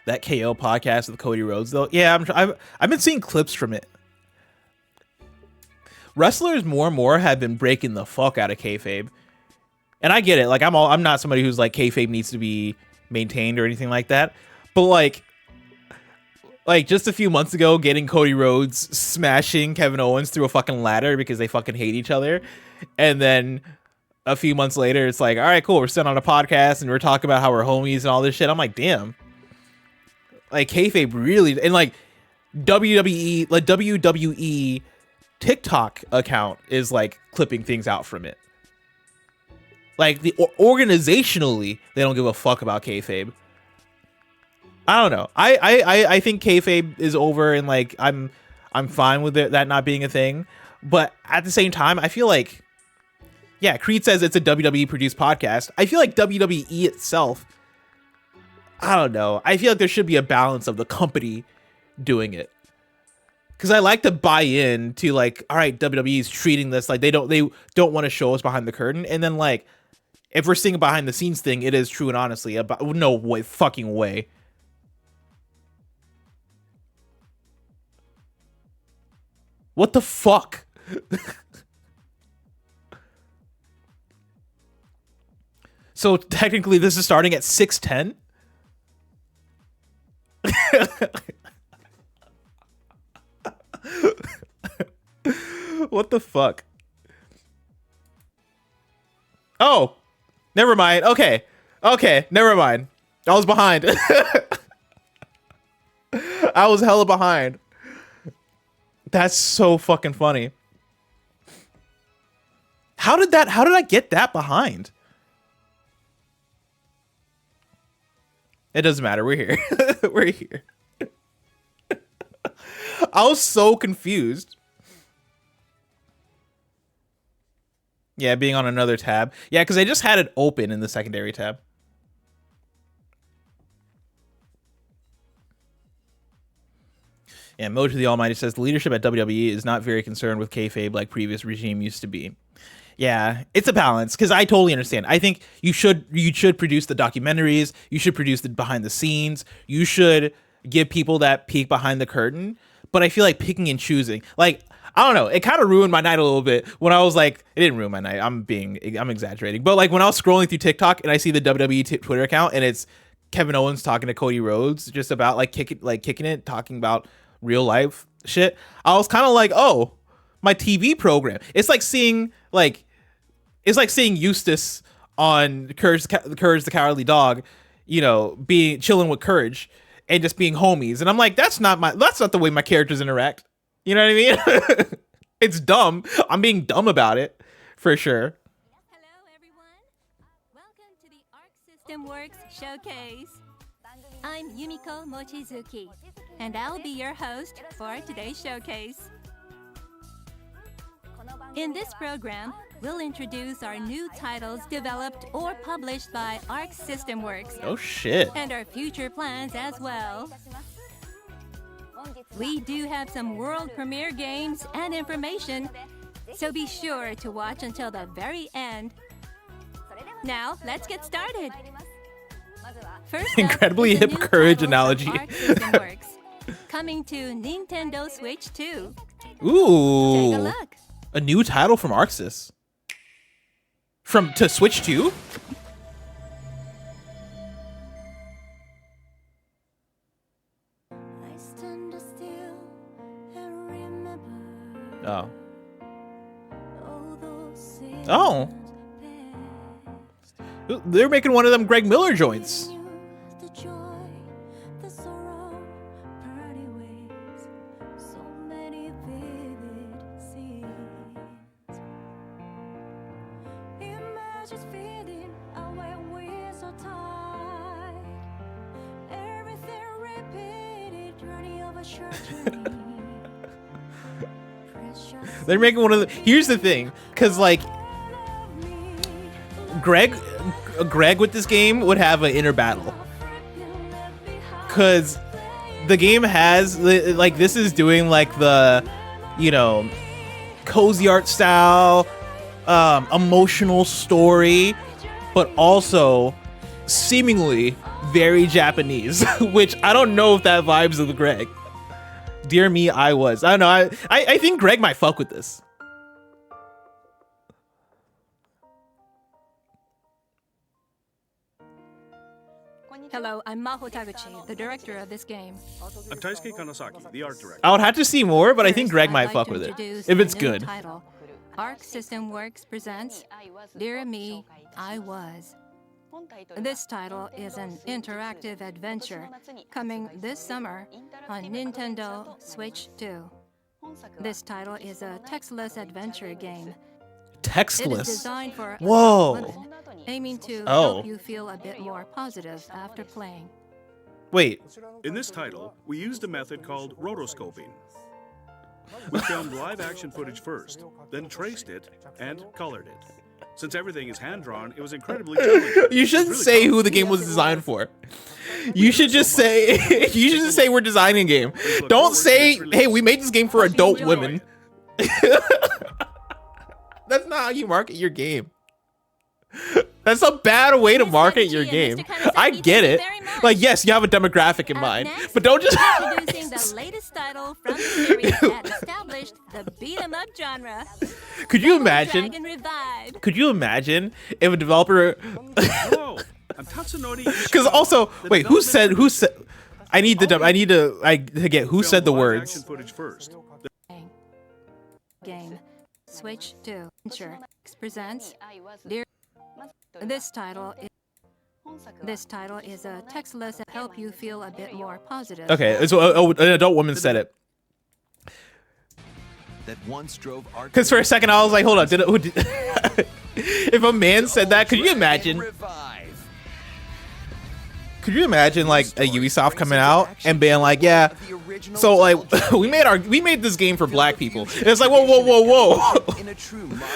That KO podcast with Cody Rhodes, though. Yeah, I've been seeing clips from it. Wrestlers more and more have been breaking the fuck out of kayfabe, and I get it. Like I'm not somebody who's like kayfabe needs to be maintained or anything like that. But like just a few months ago, getting Cody Rhodes smashing Kevin Owens through a fucking ladder because they fucking hate each other, and then a few months later, it's like, all right, cool, we're sitting on a podcast and we're talking about how we're homies and all this shit. I'm like, damn, like kayfabe really, and like WWE TikTok account is like clipping things out from it. Like organizationally, they don't give a fuck about kayfabe. I don't know. I think kayfabe is over, and like I'm fine with that not being a thing. But at the same time, I feel like, yeah, Creed says it's a WWE produced podcast. I feel like WWE itself, I don't know. I feel like there should be a balance of the company doing it. because I like to buy in to like, all right, WWE is treating this like they don't want to show us behind the curtain, and then like if we're seeing a behind the scenes thing, it is true and honestly about no way fucking way. What the fuck? So technically this is starting at 6:10? What the fuck? Oh, never mind. Okay, never mind. I was behind. I was hella behind. That's so fucking funny. How did I get that behind? It doesn't matter. We're here. We're here. I was so confused. Yeah, being on another tab. Yeah, because I just had it open in the secondary tab. Yeah, Mojo the Almighty says the leadership at WWE is not very concerned with kayfabe like previous regime used to be. Yeah, it's a balance because I totally understand. I think you should produce the documentaries. You should produce the behind the scenes. You should give people that peek behind the curtain. But I feel like picking and choosing, like, I don't know, it kind of ruined my night a little bit when I was like, it didn't ruin my night. I'm exaggerating. But like when I was scrolling through TikTok and I see the WWE Twitter account and it's Kevin Owens talking to Cody Rhodes just about like kicking it, talking about real life shit. I was kind of like, oh, my TV program. It's like seeing Eustace on Courage the Cowardly Dog, you know, chilling with Courage and just being homies. And I'm like, that's not the way my characters interact. You know what I mean? It's dumb. I'm being dumb about it for sure. Hello everyone. Welcome to the Arc System Works Showcase. I'm Yumiko Mochizuki, and I'll be your host for today's showcase. In this program, we'll introduce our new titles developed or published by Arc System Works. Oh shit. And our future plans as well. We do have some world premiere games and information, so be sure to watch until the very end. Now, let's get started. First Incredibly hip Courage analogy. Coming to Nintendo Switch 2. Ooh. Take a look. A new title from ArcSys. To Switch 2? Oh. Oh. They're making one of them Greg Miller joints. They're making one of the. Here's the thing, because like Greg with this game would have an inner battle, because the game has like this is doing like the, you know, cozy art style, emotional story, but also seemingly very Japanese, which I don't know if that vibes of Greg. Dear me, I don't know. I think Greg might fuck with this. Hello, I'm Maho Taguchi, the director of this game. I'm Taisuke Kanasaki, the art director. I would have to see more, but I think Greg might fuck with it if it's good. Title. Arc System Works presents Dear Me, I Was. This title is an interactive adventure coming this summer on Nintendo Switch 2. This title is a textless adventure game. Textless? It is designed for Whoa. women, aiming to help you feel a bit more positive after playing. Wait. In this title, we used a method called rotoscoping. We filmed live action footage first, then traced it and colored it. Since everything is hand-drawn, it was incredibly challenging. You shouldn't say who the game was designed for. You should just say you should just say we're designing a game. Don't say, hey, we made this game for adult women. That's not how you market your game. That's a bad way to market your game. I get it. Like, yes, you have a demographic in mind, but don't just. Introducing the latest title from the series that established the beat 'em up genre. Could you imagine? Dragon Revive. Could you imagine if a developer? Because also, wait, who said? I need to get who said the words. Game. Switch to Venture presents Dear. This title is a textless to help you feel a bit more positive. Okay, so an adult woman said it. Because for a second I was like, hold on, if a man said that, could you imagine? Could you imagine like a Ubisoft coming out and being like, yeah, so like we made this game for black people. And it's like, whoa.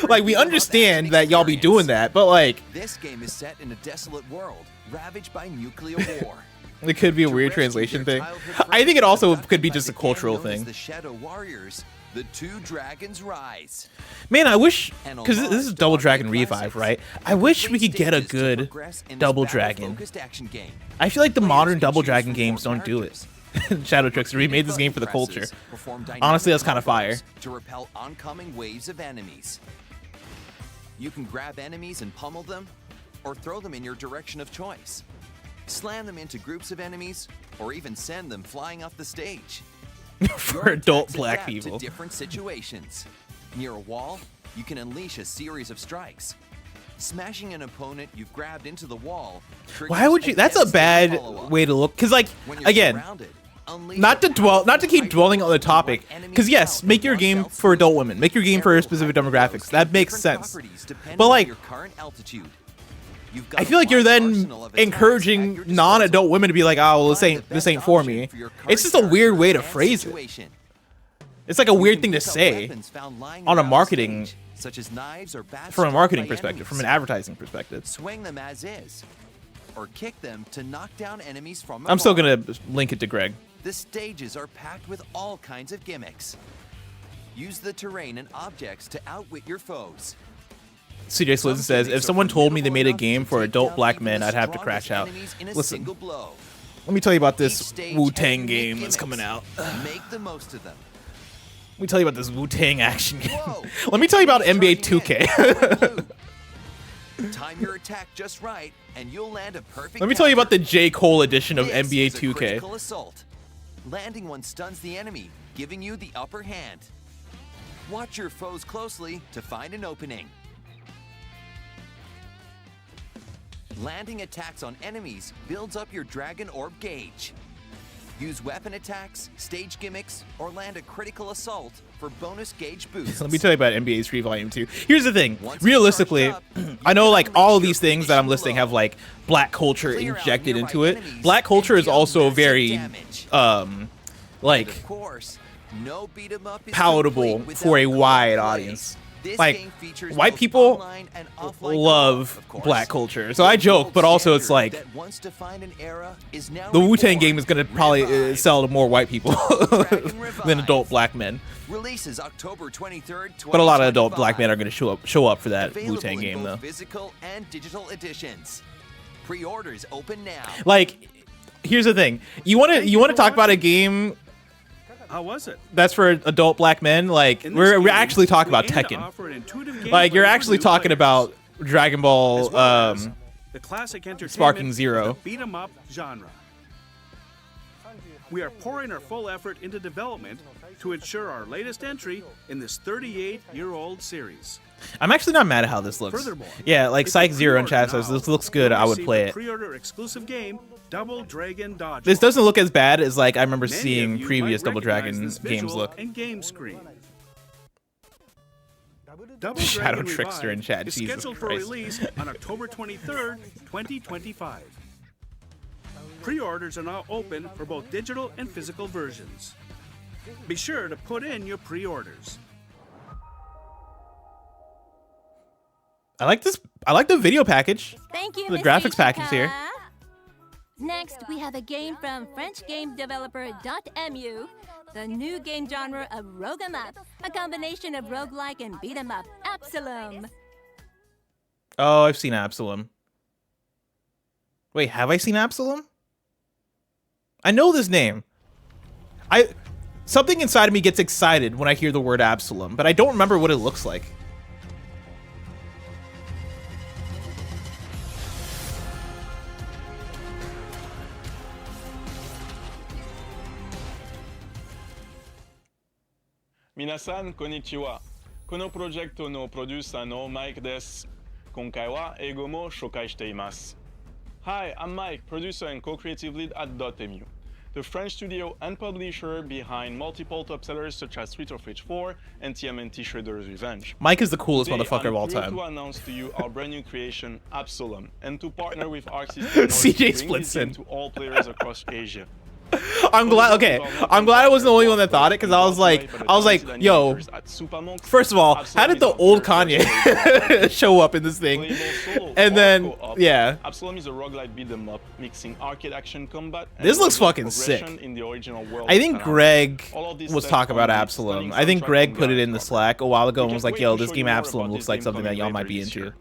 Like, we understand that y'all be doing that, but like, this game is set in a desolate world ravaged by nuclear war. It could be a weird translation thing. I think it also could be just a cultural thing. The Shadow Warriors, the two dragons rise. Man, I wish, because this is Double Dragon Revive, right? I wish we could get a good Double Dragon. I feel like the modern Double Dragon games don't do it. Shadow Trickster, we made this game for the culture. Honestly, that's kind of fire. To repel oncoming waves of enemies. You can grab enemies and pummel them, or throw them in your direction of choice. Slam them into groups of enemies, or even send them flying off the stage. For adult black people. To different situations. Near a wall, you can unleash a series of strikes. Smashing an opponent you've grabbed into the wall. Why would you? That's a bad way to look. Because like, again, not to keep dwelling on the topic. Because yes, make your game for adult women. Make your game for specific demographics. That makes sense. But like, I feel like you're then encouraging non-adult women to be like, oh, well, this ain't for me. It's just a weird way to phrase it. It's like a weird thing to say on a marketing, from a marketing perspective, from an advertising perspective. Swing them as is, or kick them to knock down enemies from. I'm still gonna link it to Greg. The stages are packed with all kinds of gimmicks. Use the terrain and objects to outwit your foes. CJ Slizz says, if someone told me they made a game for adult black men, I'd have to crash out. Listen, let me tell you about this Wu-Tang game that's coming out. Make the most of them. Let me tell you about this Wu-Tang action game. Let me tell you about NBA 2K. Time your attack just right, and you'll land a perfect. Let me tell you about the J. Cole edition of NBA 2K. Critical assault. Landing one stuns the enemy, giving you the upper hand. Watch your foes closely to find an opening. Landing attacks on enemies builds up your Dragon Orb gauge. Use weapon attacks, stage gimmicks, or land a critical assault for bonus gauge boosts. Let me tell you about NBA 3 Volume 2. Here's the thing. Realistically, I know like all of these things that I'm listing have like black culture injected into it. Black culture is also very like palatable for a wide audience. Like, white people love black culture. So I joke, but also it's like the Wu-Tang game is going to probably sell to more white people than adult black men. Releases October 23rd, but a lot of adult black men are going to show up for that Wu-Tang game, though. Physical and digital editions. Pre-orders open now. Like, here's the thing. You want to talk about a game? How was it? That's for adult black men. Like, we're actually talking about Tekken. Like, you're actually talking about Dragon Ball, the classic Sparking Zero. Beat 'em up genre. We are pouring our full effort into development to ensure our latest entry in this 38-year-old series. I'm actually not mad at how this looks. Furthermore, yeah, like Psych Zero in chat says this looks good. I would play it. Pre-order exclusive game, Double Dragon Dodgeball. This doesn't look as bad as like I remember seeing previous Double Dragon games look. And game screen. Shadow Trickster in chat. Is Jesus scheduled Christ. for release on October 23rd, 2025. Pre-orders are now open for both digital and physical versions. Be sure to put in your pre-orders. I like this. I like the video package. Thank you, The Miss graphics package here. Next, we have a game from French game developer .mu, the new game genre of rogue 'em up, a combination of roguelike and beat 'em up, Absalom. Oh, I've seen Absalom. Wait, have I seen Absalom? I know this name. Something inside of me gets excited when I hear the word Absalom, but I don't remember what it looks like. Minasan, konnichiwa. Kono projecto no producer no Mike desu. Konkai wa eigo mo shokai shite imasu. Hi, I'm Mike, producer and co-creative lead at .mu, the French studio and publisher behind multiple top sellers such as Street of Rage 4 and TMNT Shredder's Revenge. Mike is the coolest Today, motherfucker of all I'm thrilled time. to announce to you our brand new creation, Absalom, and to partner with Arc System CJ to bring this game to all players across Asia. I'm glad. Okay, I'm glad I wasn't the only one that thought it, because I was like, yo. First of all, how did the old Kanye show up in this thing? And then, yeah. Absalom is a roguelite beat 'em up, mixing arcade action combat. This looks fucking sick. In the original world I think Greg was was talking about Absalom. I think Greg put it in the Slack a while ago and was like, yo, this game Absalom looks like something that y'all might be into.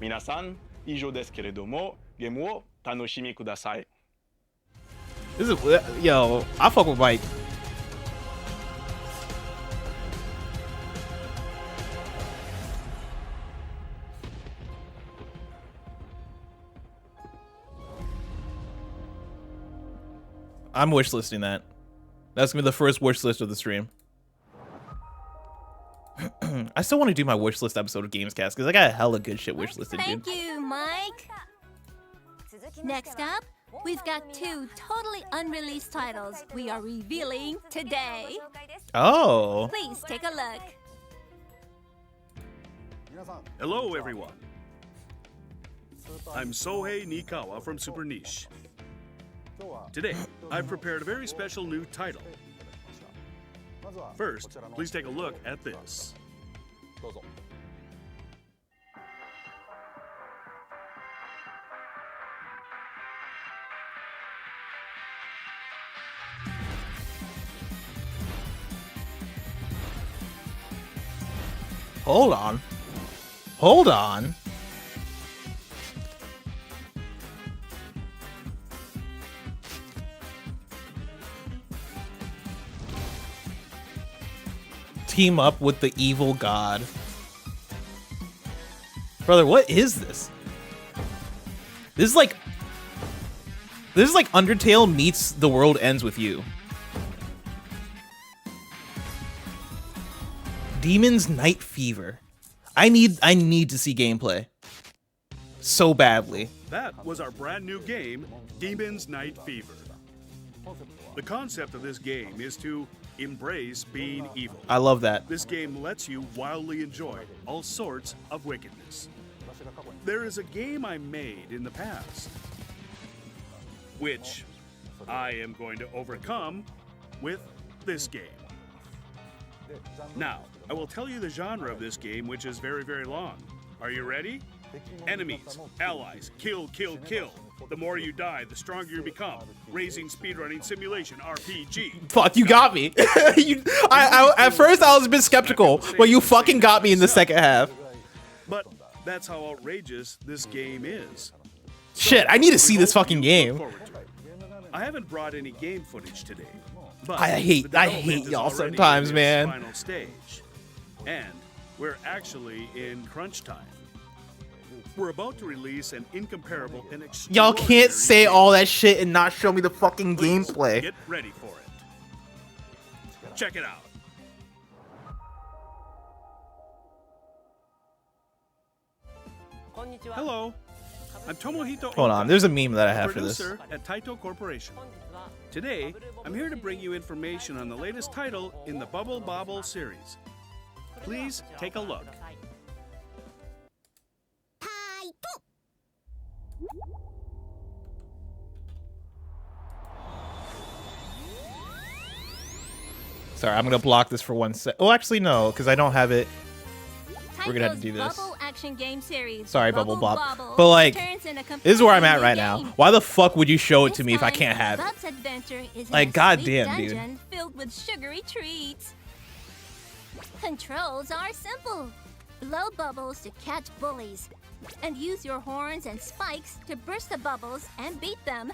Minasan, ijo desu keredomo, game wo tanoshimi kudasai. This is, yo, I fuck with Mike. I'm wishlisting that. That's gonna be the first wish list of the stream. I still want to do my wish list episode of Gamescast because I got a hella good shit wish listed, dude. Thank you, Mike. Next up, we've got 2 totally unreleased titles we are revealing today. Oh. Please take a look. Hello, everyone. I'm Sohei Nikawa from Super Niche. Today, I've prepared a very special new title. First, please take a look at this. Hold on. Hold on. Team up with the evil god. Brother, what is this? This is like Undertale meets The World Ends With You. Demon's Night Fever. I need to see gameplay. So badly. That was our brand new game, Demon's Night Fever. The concept of this game is to embrace being evil. I love that. This game lets you wildly enjoy all sorts of wickedness. There is a game I made in the past, which I am going to overcome with this game. Now, I will tell you the genre of this game, which is very, very long. Are you ready? Enemies, allies, kill, kill, kill. The more you die, the stronger you become. Raising speedrunning simulation RPG. Fuck, you got me. At first I was a bit skeptical, but you fucking got me in the second half. But that's how outrageous this game is. Shit, I need to see this fucking game. I haven't brought any game footage today. But I hate y'all sometimes, man. Final stage. And we're actually in crunch time. We're about to release an incomparable and y'all can't say all that shit and not show me the fucking gameplay. Get ready for it. Check it out. Hello. I'm Tomohito. Hold on, there's a meme that I have for this. Producer at Taito Corporation. Today, I'm here to bring you information on the latest title in the Bubble Bobble series. Please take a look. Sorry, I'm gonna block this for 1 sec. Oh, actually, no, because I don't have it. We're gonna have to do this. Bubble action game series. Sorry, Bubble Bop. But like, this is where I'm at right now. Why the fuck would you show it to me if I can't have it? Bub's adventure is Like, in a goddamn, sweet dude. dungeon filled with sugary treats. Controls are simple. Blow bubbles to catch bullies, and use your horns and spikes to burst the bubbles and beat them.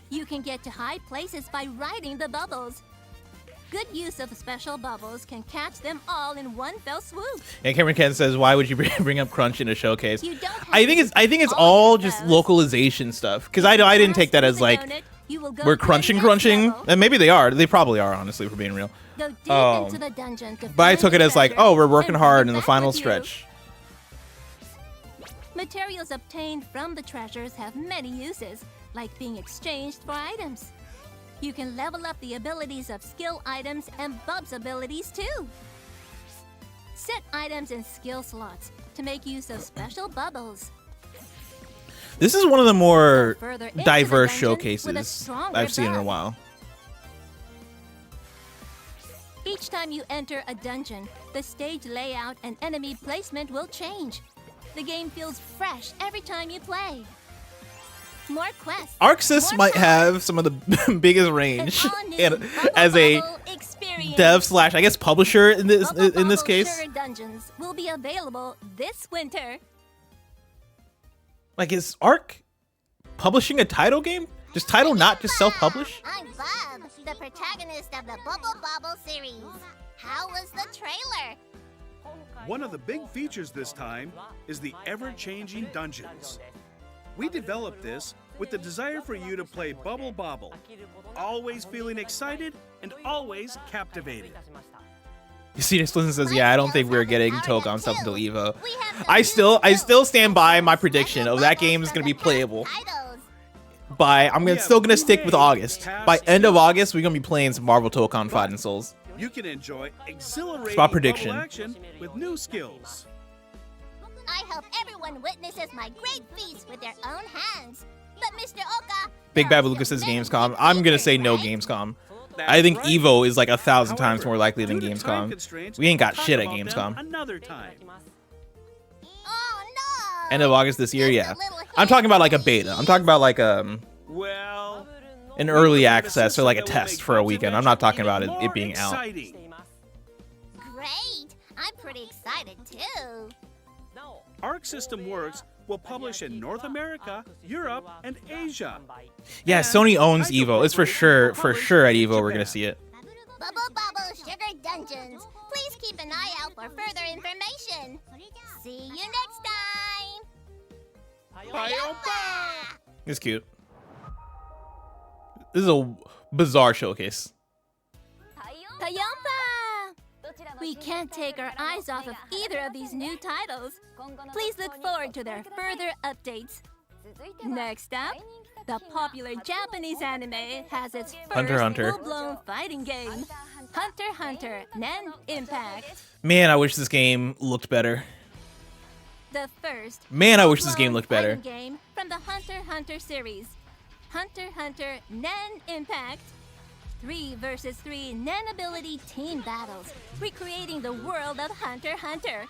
You can get to high places by riding the bubbles. Good use of special bubbles can catch them all in one fell swoop. And Cameron Ken says, "Why would you bring up Crunch in a showcase?" You don't have I think it's all just localization stuff. Because I didn't take that as like we're crunching, and maybe they are. They probably are, honestly, for being real. Go deep into the dungeon to But I find took the it as like, treasure oh, we're working and hard bring in it the back final with you. stretch. Materials obtained from the treasures have many uses, like being exchanged for items. You can level up the abilities of skill items and Bub's abilities too. Set items in skill slots to make use of special bubbles. This is one of the more further into the diverse dungeon with a showcases stronger I've seen in a Bub. while. Each time you enter a dungeon, the stage layout and enemy placement will change. The game feels fresh every time you play. More quests. ArcSys might have some of the biggest range and as a dev / I guess publisher in this case. Sugar Dungeons will be available this winter. Like, is Arc publishing a title game? Does title not just self-publish? I'm Bob, the protagonist of the Bubble Bobble series. How was the trailer? One of the big features this time is the ever-changing dungeons. We developed this with the desire for you to play Bubble Bobble, always feeling excited and always captivated. You see, Explicit says, yeah, I don't think we're getting Tokon stuff until Evo. I still stand by my prediction of that game is gonna be playable. Still gonna stick with August. By end of August, we're gonna be playing some Marvel Tokon Fighting Souls. You can enjoy exhilarating Spot prediction. bubble action with new skills. I hope everyone witnesses my great feats with their own hands. But Mr. Oka, Big Bad Lucas says Gamescom. I'm gonna say no Gamescom. I think Evo is like 1,000 times more likely than Gamescom. We ain't got shit at Gamescom. Another time. End of August this year, yeah. I'm talking about like a beta. I'm talking about like Well, an early access or like a test for a weekend. I'm not talking about it being out. great. I'm pretty excited too. Arc System Works will publish in North America, Europe, and Asia. Yeah, Sony owns Evo. It's for sure at Evo we're gonna see it. Bubble Bobble Sugar Dungeons. Please keep an eye out for further information. See you next time. It's cute. This is a bizarre showcase. Tayompa! We can't take our eyes off of either of these new titles. Please look forward to their further updates. Next up, the popular Japanese anime has its first Hunter x Hunter. full-blown fighting game, Hunter x Hunter Nen Impact. Man, I wish this game looked better. The first Man, I wish this game full-blown looked better. fighting game from the Hunter x Hunter series, Hunter x Hunter Nen Impact. 3 versus 3 Nen ability team battles, recreating the world of Hunter x Hunter.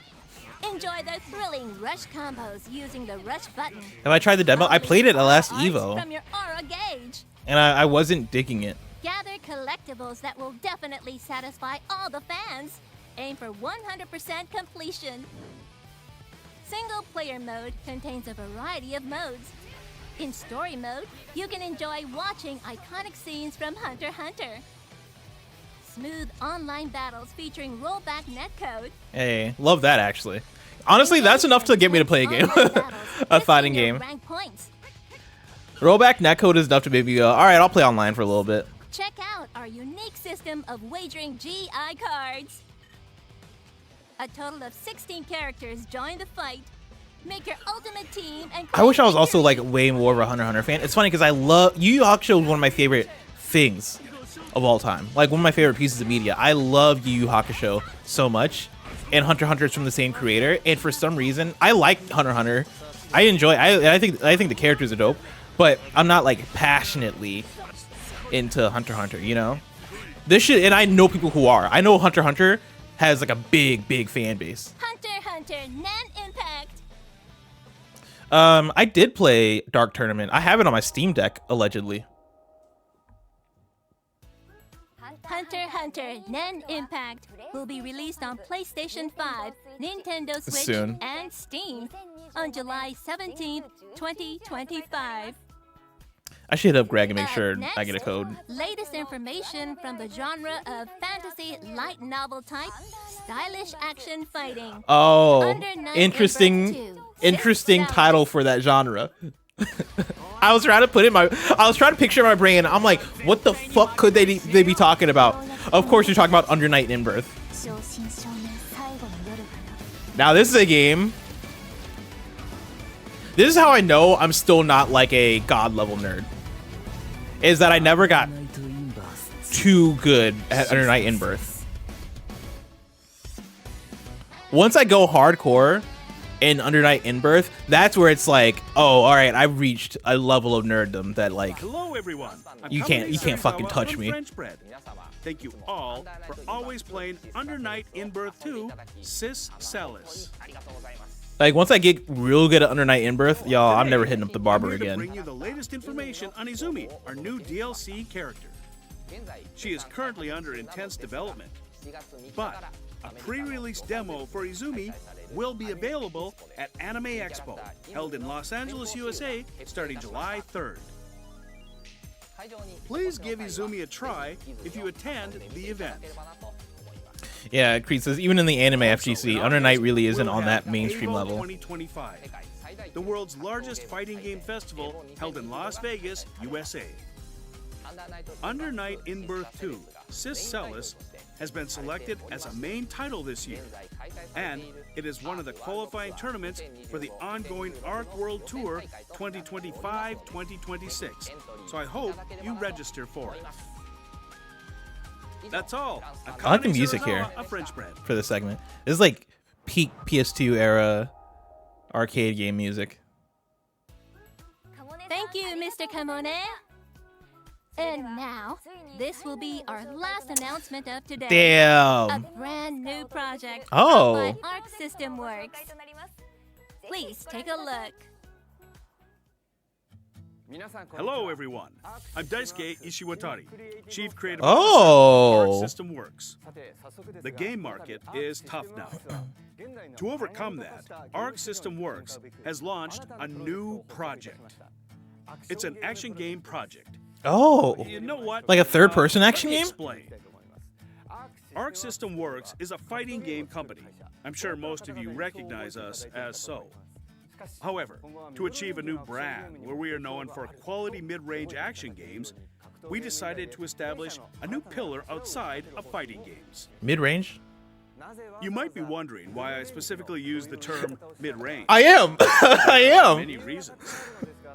Enjoy the thrilling rush combos using the rush button. Have I tried the demo? I played it at last Arts Evo, from your aura gauge. and I wasn't digging it. Gather collectibles that will definitely satisfy all the fans. Aim for 100% completion. Single player mode contains a variety of modes. In story mode, you can enjoy watching iconic scenes from Hunter x Hunter. Smooth online battles featuring rollback netcode. Hey, love that actually. Honestly, that's enough to get me to play a game, a fighting game. Rank points. Rollback netcode is enough to make me go, all right, I'll play online for a little bit. Check out our unique system of wagering GI cards. A total of 16 characters join the fight. Make your ultimate team and I wish I was also like way more of a Hunter x Hunter fan. It's funny because I love Yu Yu Hakusho is one of my favorite things of all time. Like one of my favorite pieces of media. I love Yu Yu Hakusho so much, and Hunter x Hunter is from the same creator. And for some reason, I like Hunter x Hunter. I enjoy. I think the characters are dope, but I'm not like passionately into Hunter x Hunter. You know, this shit. And I know people who are. I know Hunter x Hunter has like a big fan base. Hunter x Hunter Nen Impact. I did play Dark Tournament. I have it on my Steam Deck, allegedly. Hunter x Hunter Nen Impact will be released on PlayStation 5, Nintendo Switch, Soon. and Steam on July 17th, 2025. I should hit up Greg and make sure I get a code. Latest information from the genre of fantasy light novel type, stylish action fighting. Oh, Under Night interesting, Inverse 2, interesting title for that genre. I was trying to picture in my brain. I'm like, what the fuck could they be talking about? Of course, you're talking about Under Night in Birth. Now this is a game. This is how I know I'm still not like a god level nerd. Is that I never got too good at Under Night in Birth. Once I go hardcore in Under Night in Birth, that's where it's like, oh, all right, I've reached a level of nerddom that like, Hello, everyone. you can't fucking touch me. French Bread. Thank you all for always playing Under Night in Birth 2, Sis Salis. Like once I get real good at Under Night in Birth, y'all, I'm never hitting up the barber I'm here to again. bring you the latest information on Izumi, our new DLC character. She is currently under intense development, but a pre-release demo for Izumi will be available at Anime Expo, held in Los Angeles, USA, starting July 3rd. Please give Izumi a try if you attend the event. Yeah, Creed says even in the anime FGC, Under Night really isn't on that mainstream level. 2025, the world's largest fighting game festival held in Las Vegas, USA. Under Night in Birth 2, Sis Salis has been selected as a main title this year, and it is one of the qualifying tournaments for the ongoing Arc World Tour 2025-2026. So I hope you register for it. That's all. I like the music here for this segment. This is like peak PS2 era arcade game music. Thank you, Mr. Kamone. And now, this will be our last announcement of today. Damn. A brand new project Oh. by Arc System Works. Please take a look. Hello, everyone. I'm Daisuke Ishiwatari, Chief Creative Oh. Officer of Arc System Works. The game market is tough now. To overcome that, Arc System Works has launched a new project. It's an action game project. Oh. You know what? Like a third-person action Let me game? Explain. Arc System Works is a fighting game company. I'm sure most of you recognize us as so. However, to achieve a new brand where we are known for quality mid-range action games, we decided to establish a new pillar outside of fighting games. Mid-range? You might be wondering why I specifically use the term mid-range. I am. I am. Many reasons.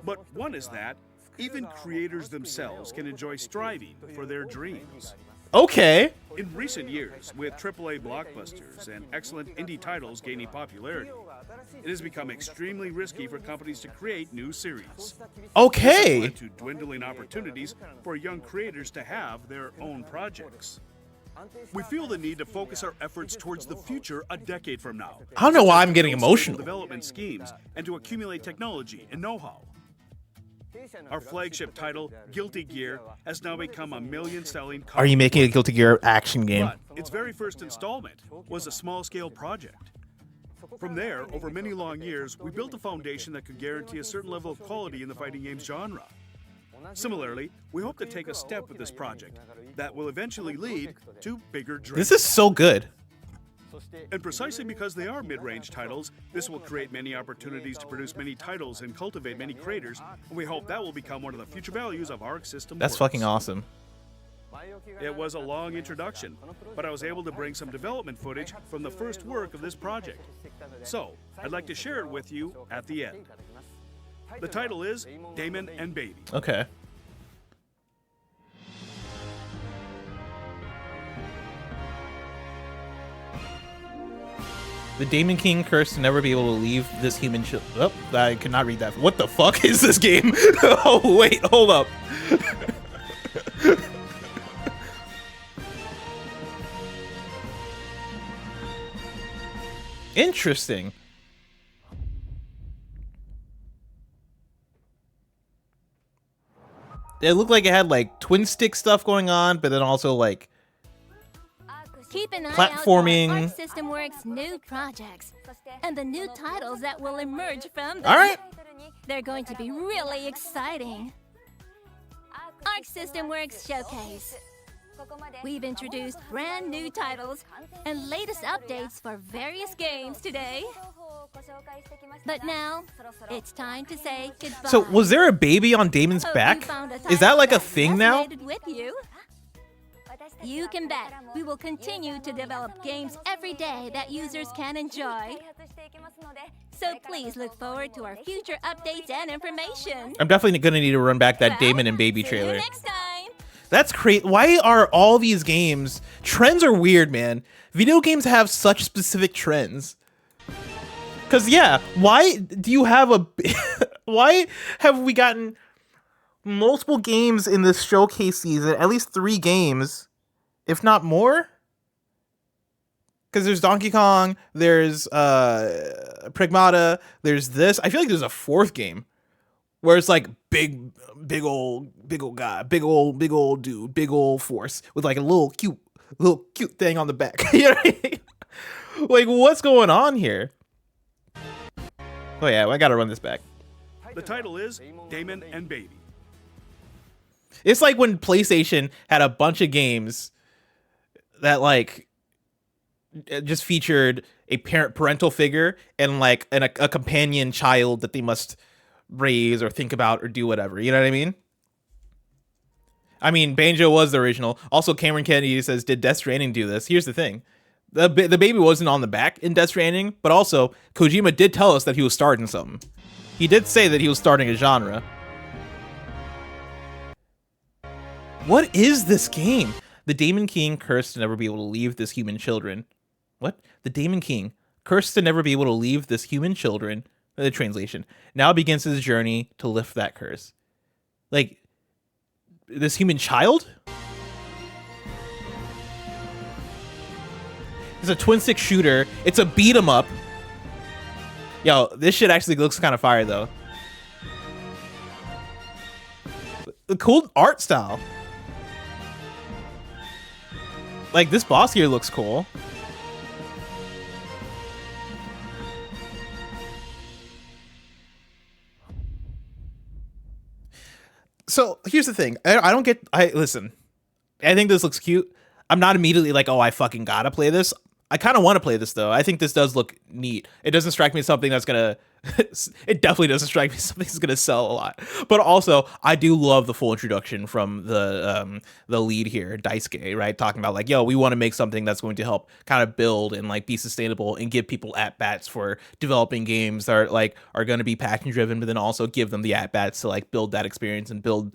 But one is that even creators themselves can enjoy striving for their dreams. Okay. In recent years, with AAA blockbusters and excellent indie titles gaining popularity, it has become extremely risky for companies to create new series. Okay. This has led to dwindling opportunities for young creators to have their own projects. We feel the need to focus our efforts towards the future a decade from now. I don't know why I'm getting emotional. Development schemes and to accumulate technology and know-how. Our flagship title, Guilty Gear, has now become a million-selling. Are you making a Guilty Gear action game? But its very first installment was a small-scale project. From there, over many long years, we built a foundation that could guarantee a certain level of quality in the fighting games genre. Similarly, we hope to take a step with this project that will eventually lead to bigger dreams. This is so good. And precisely because they are mid-range titles, this will create many opportunities to produce many titles and cultivate many creators, and we hope that will become one of the future values of Arc System That's Works. fucking awesome. It was a long introduction, but I was able to bring some development footage from the first work of this project. So, I'd like to share it with you at the end. The title is Damon and Baby. Okay. The Damon King curse to never be able to leave this human Oh, I cannot read that. What the fuck is this game? Oh, wait, hold up. Interesting. it looked like it had like twin stick stuff going on, but then also like Keep an eye platforming. out for Arc System Works' new projects and the new titles that will emerge from them. All right. They're going to be really exciting. Arc System Works Showcase. We've introduced brand new titles and latest updates for various games today. But now, it's time to say goodbye. So was there a baby on Damon's back? Is that like a thing now? With you. You can bet we will continue to develop games every day that users can enjoy. So please look forward to our future updates and information. I'm definitely gonna need to run back that Damon and Baby See trailer. you next time. That's crazy. Why are all these games... Trends are weird, man. Video games have such specific trends. Because, yeah, why do you have a... Why have we gotten multiple games in this showcase season? At least 3 games, if not more? Because there's Donkey Kong, there's Pragmata, there's this. I feel like there's a 4th game. Where it's like big old guy, big old dude, big old force with like a little cute thing on the back. You know what I mean? Like, what's going on here? Oh yeah, I gotta run this back. The title is Damon and Baby. It's like when PlayStation had a bunch of games that like just featured a parental figure and like a companion child that they must raise or think about or do whatever. You know what I mean? I mean, Banjo was the original. Also, Cameron Kennedy says, did Death Stranding do this? Here's the thing. The baby wasn't on the back in Death Stranding, but also Kojima did tell us that he was starting something. He did say that he was starting a genre. What is this game? The Daemon King cursed to never be able to leave this human children. What? The Daemon King cursed to never be able to leave this human children. The translation now begins his journey to lift that curse. Like this human child. It's a twin stick shooter. It's a beat 'em up. Yo, this shit actually looks kind of fire though. The cool art style. Like this boss here looks cool. So here's the thing. I don't get. Listen. I think this looks cute. I'm not immediately like, oh, I fucking gotta play this. I kind of want to play this though. I think this does look neat. It doesn't strike me as something that's gonna. It definitely doesn't strike me as something that's gonna sell a lot. But also, I do love the full introduction from the lead here, Daisuke, right? Talking about like, yo, we want to make something that's going to help kind of build and like be sustainable and give people at bats for developing games that are going to be passion driven, but then also give them the at bats to like build that experience and build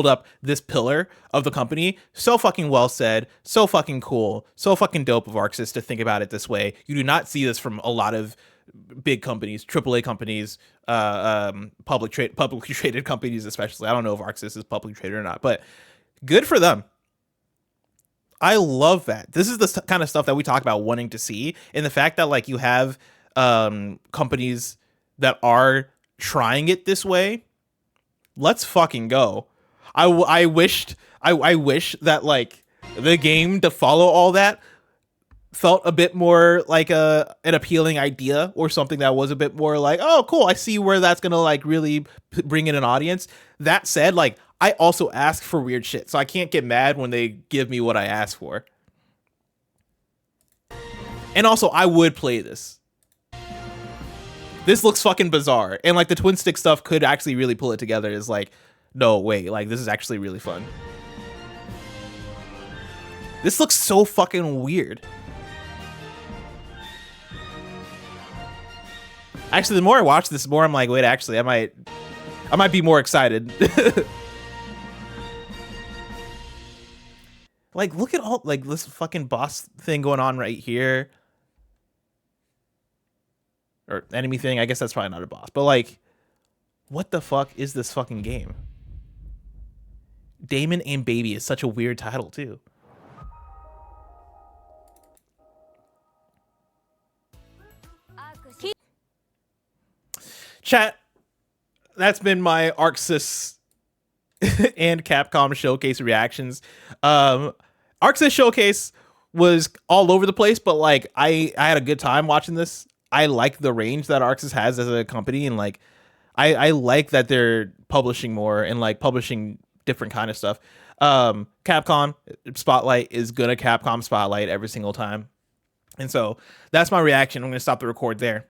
up this pillar of the company. So fucking well said, so fucking cool, so fucking dope of Arxis to think about it this way. You do not see this from a lot of big companies, AAA companies, publicly traded companies, especially. I don't know if Arxis is publicly traded or not, but good for them. I love that. This is the kind of stuff that we talk about wanting to see, and the fact that like you have companies that are trying it this way. Let's fucking go. I wish that like the game to follow all that felt a bit more like an appealing idea or something that was a bit more like, oh, cool, I see where that's gonna like really bring in an audience. That said, like I also ask for weird shit, so I can't get mad when they give me what I ask for. And also, I would play this. This looks fucking bizarre, and like the twin stick stuff could actually really pull it together. Is like, no, wait, like this is actually really fun. This looks so fucking weird. Actually, the more I watch this, the more I'm like, wait, actually, I might be more excited. Like, look at all like this fucking boss thing going on right here. Or enemy thing. I guess that's probably not a boss. But like, what the fuck is this fucking game? Damon and Baby is such a weird title too. Chat, that's been my Arxis and Capcom Showcase reactions. Arx's Showcase was all over the place, but like I had a good time watching this. I like the range that Arxis has as a company, and like I like that they're publishing more and like publishing different kind of stuff. Capcom Spotlight is gonna Capcom Spotlight every single time. And so that's my reaction. I'm going to stop the record there.